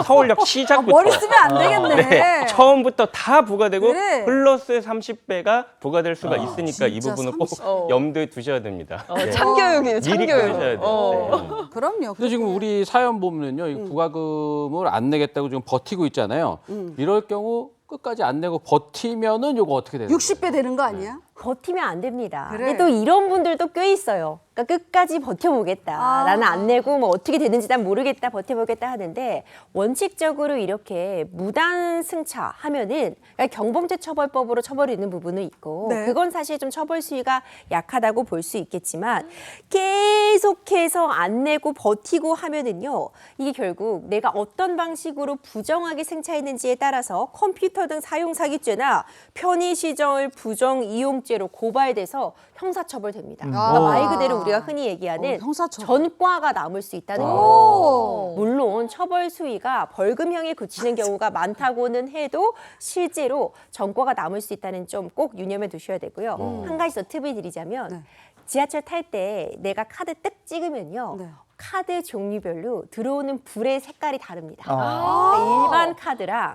서울역 시작부터 머리 쓰면 안 되겠네. 네, 처음부터 다 부과되고 그래. 플러스 30배가 부과될 수가 있으니까 이 진짜 부분은 꼭 염두에 두셔야 됩니다. 네. 참교육이네, 미리 참교육. 끊으셔야 돼요. 그럼요. 근데 지금 우리 사연 보면요, 이 부과금을 안 내겠다고 지금 버티고 있잖아요. 이럴 경우 끝까지 안 내고 버티면은 요거 어떻게 되는 거예요? 60배 되는 거 아니야? 버티면 안 됩니다. 그래. 근데 또 이런 분들도 꽤 있어요. 그러니까 끝까지 버텨보겠다. 나는 안 내고 뭐 어떻게 되는지 난 모르겠다. 버텨보겠다 하는데 원칙적으로 이렇게 무단 승차하면은 그러니까 경범죄 처벌법으로 처벌이 있는 부분은 있고 네. 그건 사실 좀 처벌 수위가 약하다고 볼 수 있겠지만 계속해서 안 내고 버티고 하면은요 이게 결국 내가 어떤 방식으로 부정하게 승차했는지에 따라서 컴퓨터 등 사용 사기죄나 편의시설 부정 이용죄로 고발돼서 형사처벌됩니다. 그러니까 말 그대로 우리가 흔히 얘기하는 형사처벌. 전과가 남을 수 있다는 거예요. 물론 처벌 수위가 벌금형에 그치는 경우가 많다고는 해도 실제로 전과가 남을 수 있다는 점 꼭 유념해 두셔야 되고요. 한 가지 더 팁을 드리자면 네. 지하철 탈 때 내가 카드 뜩 찍으면요. 네. 카드 종류별로 들어오는 불의 색깔이 다릅니다. 아. 그러니까 일반 카드랑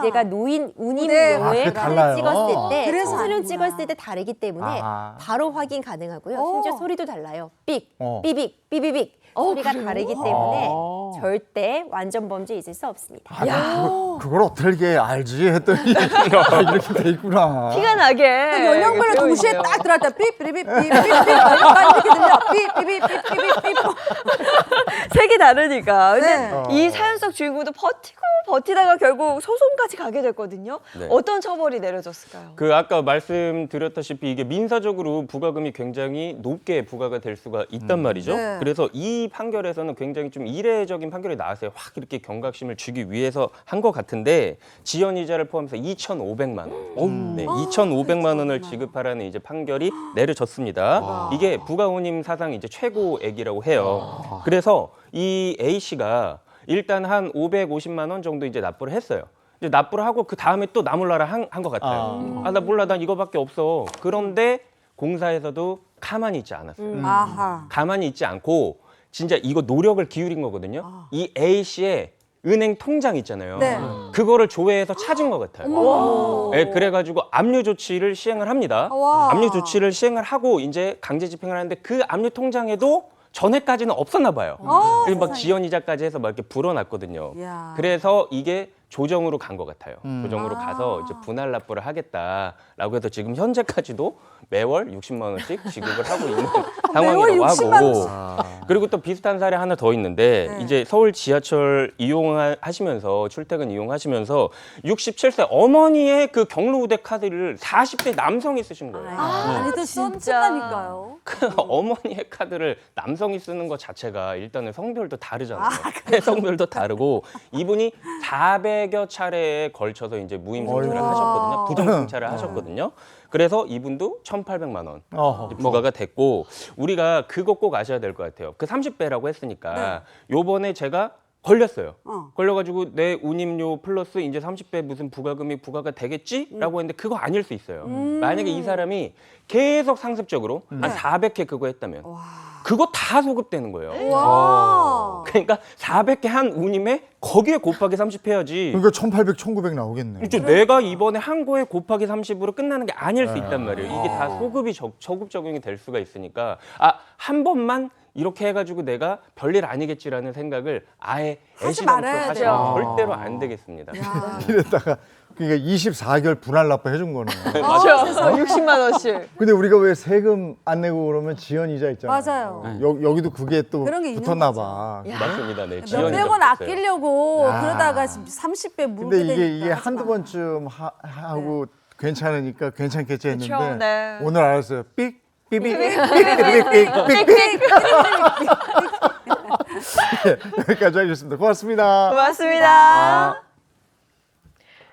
내가 노인 운임료에 네. 아, 그게 달라요? 카드 찍었을 때 그래서 청소년 아는구나. 찍었을 때 다르기 때문에 아. 바로 확인 가능하고요. 심지어 소리도 달라요. 삑, 어. 삐빅, 삐비빅 소리가 다르기 때문에 절대 완전 범죄 있을 수 없습니다. 아, 그걸 어떻게 알지 했더니 아, 이렇게 돼 있구나. 피가 나게. 연령별로 되어 동시에 있네요. 딱 들어갈 때 삐삐삐삐삐삐 이렇게 들려. 삐삐삐삐삐삐. 색이 다르니까. 근데 네. 이 사연 속 주인공도 버티다가 결국 소송까지 가게 됐거든요. 네. 어떤 처벌이 내려졌을까요? 그 아까 말씀드렸다시피 이게 민사적으로 부과금이 굉장히 높게 부과가 될 수가 있단 말이죠. 네. 그래서 이 판결에서는 굉장히 좀 이례적인 판결이 나왔어요. 확 이렇게 경각심을 주기 위해서 한 것 같은데 지연이자를 포함해서 2,500만 원. 네, 2,500만 원을 지급하라는 이제 판결이 내려졌습니다. 이게 부가혼임 사상 이제 최고액이라고 해요. 그래서 이 A 씨가 일단 한 550만 원 정도 이제 납부를 했어요. 이제 납부를 하고 그 다음에 또 나몰라라 한 것 같아요. 아, 나 몰라, 난 이거밖에 없어. 그런데 공사에서도 가만히 있지 않았어요. 아하. 가만히 있지 않고 진짜 이거 노력을 기울인 거거든요. 이 A 씨의 은행 통장 있잖아요. 네. 그거를 조회해서 찾은 것 같아요. 네, 그래가지고 압류 조치를 시행을 합니다. 와. 압류 조치를 시행을 하고 이제 강제 집행을 하는데 그 압류 통장에도 전에까지는 없었나 봐요. 그래서 막 지연이자까지 해서 막 이렇게 불어났거든요. 야. 그래서 이게 조정으로 간 것 같아요. 조정으로 가서 이제 분할 납부를 하겠다라고 해서 지금 현재까지도 매월 60만 원씩 지급을 하고 있는 상황이라고 매월 60만 하고. 그리고 또 비슷한 사례 하나 더 있는데 네. 이제 서울 지하철 이용하시면서 출퇴근 이용하시면서 67세 어머니의 그 경로우대 카드를 40대 남성이 쓰신 거예요. 많이들 썼다니까요. 그 어머니의 카드를 남성이 쓰는 것 자체가 일단은 성별도 다르잖아요. 성별도 다르고 이분이 400여 차례에 걸쳐서 이제 무임 승차를 하셨거든요. 부정 승차를 하셨거든요. 그래서 이분도 1,800만 원 어허. 이제 부과가 됐고 우리가 그거 꼭 아셔야 될 것 같아요. 그 30배라고 했으니까 요번에 제가 걸렸어요. 걸려가지고 내 운임료 플러스 이제 30배 무슨 부가금이 부과가 되겠지라고 했는데 그거 아닐 수 있어요. 만약에 이 사람이 계속 상습적으로 한 400회 그거 했다면 그거 다 소급되는 거예요. 와. 그러니까 400개 한 운임에 거기에 곱하기 30 해야지. 그러니까 1,800, 1,900 나오겠네. 그렇죠. 내가 이번에 한 거에 곱하기 30으로 끝나는 게 아닐 수 있단 말이에요. 이게 다 소급이 저급 적용이 될 수가 있으니까 한 번만 이렇게 해가지고 내가 별일 아니겠지라는 생각을 아예 말아야 애시당초 돼요. 하시면 절대로 안 되겠습니다. 이랬다가 그러니까 24개월 분할 납부 해준 거네. 그렇죠. 60만 원씩. 근데 우리가 왜 세금 안 내고 그러면 지연 이자 있잖아요. 맞아요. 여기도 그게 또 그런 게 있는 붙었나 거죠. 봐. 맞습니다. 네. 몇백 원 아끼려고 그러다가 30배 물게 근데 되니까. 이게 하지 한두 마. 번쯤 하고 괜찮으니까 괜찮겠지 했는데 그쵸, 네. 오늘 알았어요. 삑 삐빅 삑삑삑삑삑 여기까지 하겠습니다. 고맙습니다. 고맙습니다.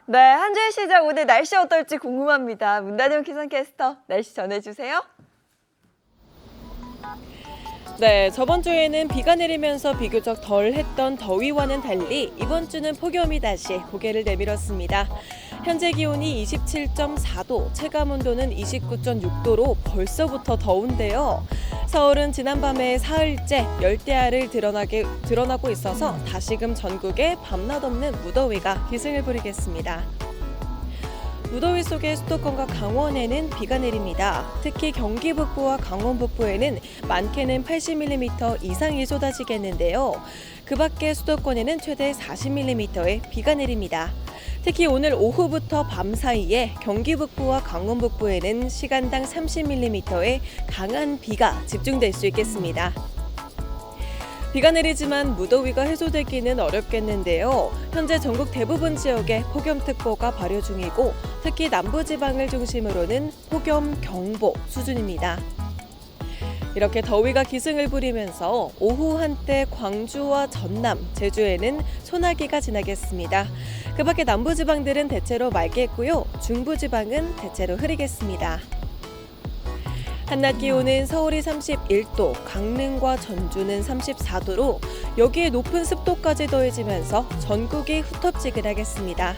네, 한 주의 시작 오늘 날씨 어떨지 궁금합니다. 문다정 기상캐스터 날씨 전해주세요. 네, 저번 주에는 비가 내리면서 비교적 덜했던 더위와는 달리 이번 주는 폭염이 다시 고개를 내밀었습니다. 현재 기온이 27.4도, 체감온도는 29.6도로 벌써부터 더운데요. 서울은 지난밤에 사흘째 열대야를 드러나고 있어서 다시금 전국에 밤낮 없는 무더위가 기승을 부리겠습니다. 무더위 속에 수도권과 강원에는 비가 내립니다. 특히 경기 북부와 강원 북부에는 많게는 80mm 이상이 쏟아지겠는데요. 그 밖에 수도권에는 최대 40mm의 비가 내립니다. 특히 오늘 오후부터 밤 사이에 경기 북부와 강원 북부에는 시간당 30mm의 강한 비가 집중될 수 있겠습니다. 비가 내리지만 무더위가 해소되기는 어렵겠는데요. 현재 전국 대부분 지역에 폭염특보가 발효 중이고 특히 남부지방을 중심으로는 폭염경보 수준입니다. 이렇게 더위가 기승을 부리면서 오후 한때 광주와 전남, 제주에는 소나기가 지나겠습니다. 그 밖에 남부지방들은 대체로 맑겠고요. 중부지방은 대체로 흐리겠습니다. 한낮 기온은 서울이 31도, 강릉과 전주는 34도로 여기에 높은 습도까지 더해지면서 전국이 후텁지근하겠습니다.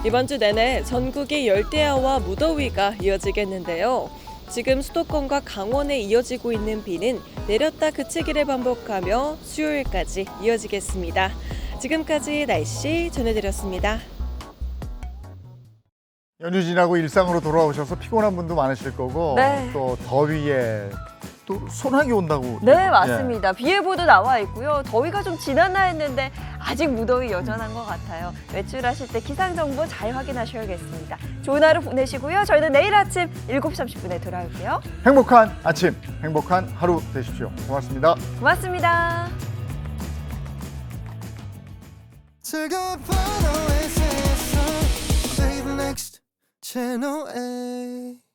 이번 주 내내 전국이 열대야와 무더위가 이어지겠는데요. 지금 수도권과 강원에 이어지고 있는 비는 내렸다 그치기를 반복하며 수요일까지 이어지겠습니다. 지금까지 날씨 전해드렸습니다. 연휴 지나고 일상으로 돌아오셔서 피곤한 분도 많으실 거고 네. 또 더위에 또 소나기 온다고. 네, 맞습니다. 비 예보도 나와 있고요. 더위가 좀 지났나 했는데 아직 무더위 여전한 것 같아요. 외출하실 때 기상 정보 잘 확인하셔야겠습니다. 좋은 하루 보내시고요. 저희는 내일 아침 7시 30분에 돌아올게요. 행복한 아침, 행복한 하루 되십시오. 고맙습니다. 고맙습니다. 즐거운 밤의 세상 Save next channel A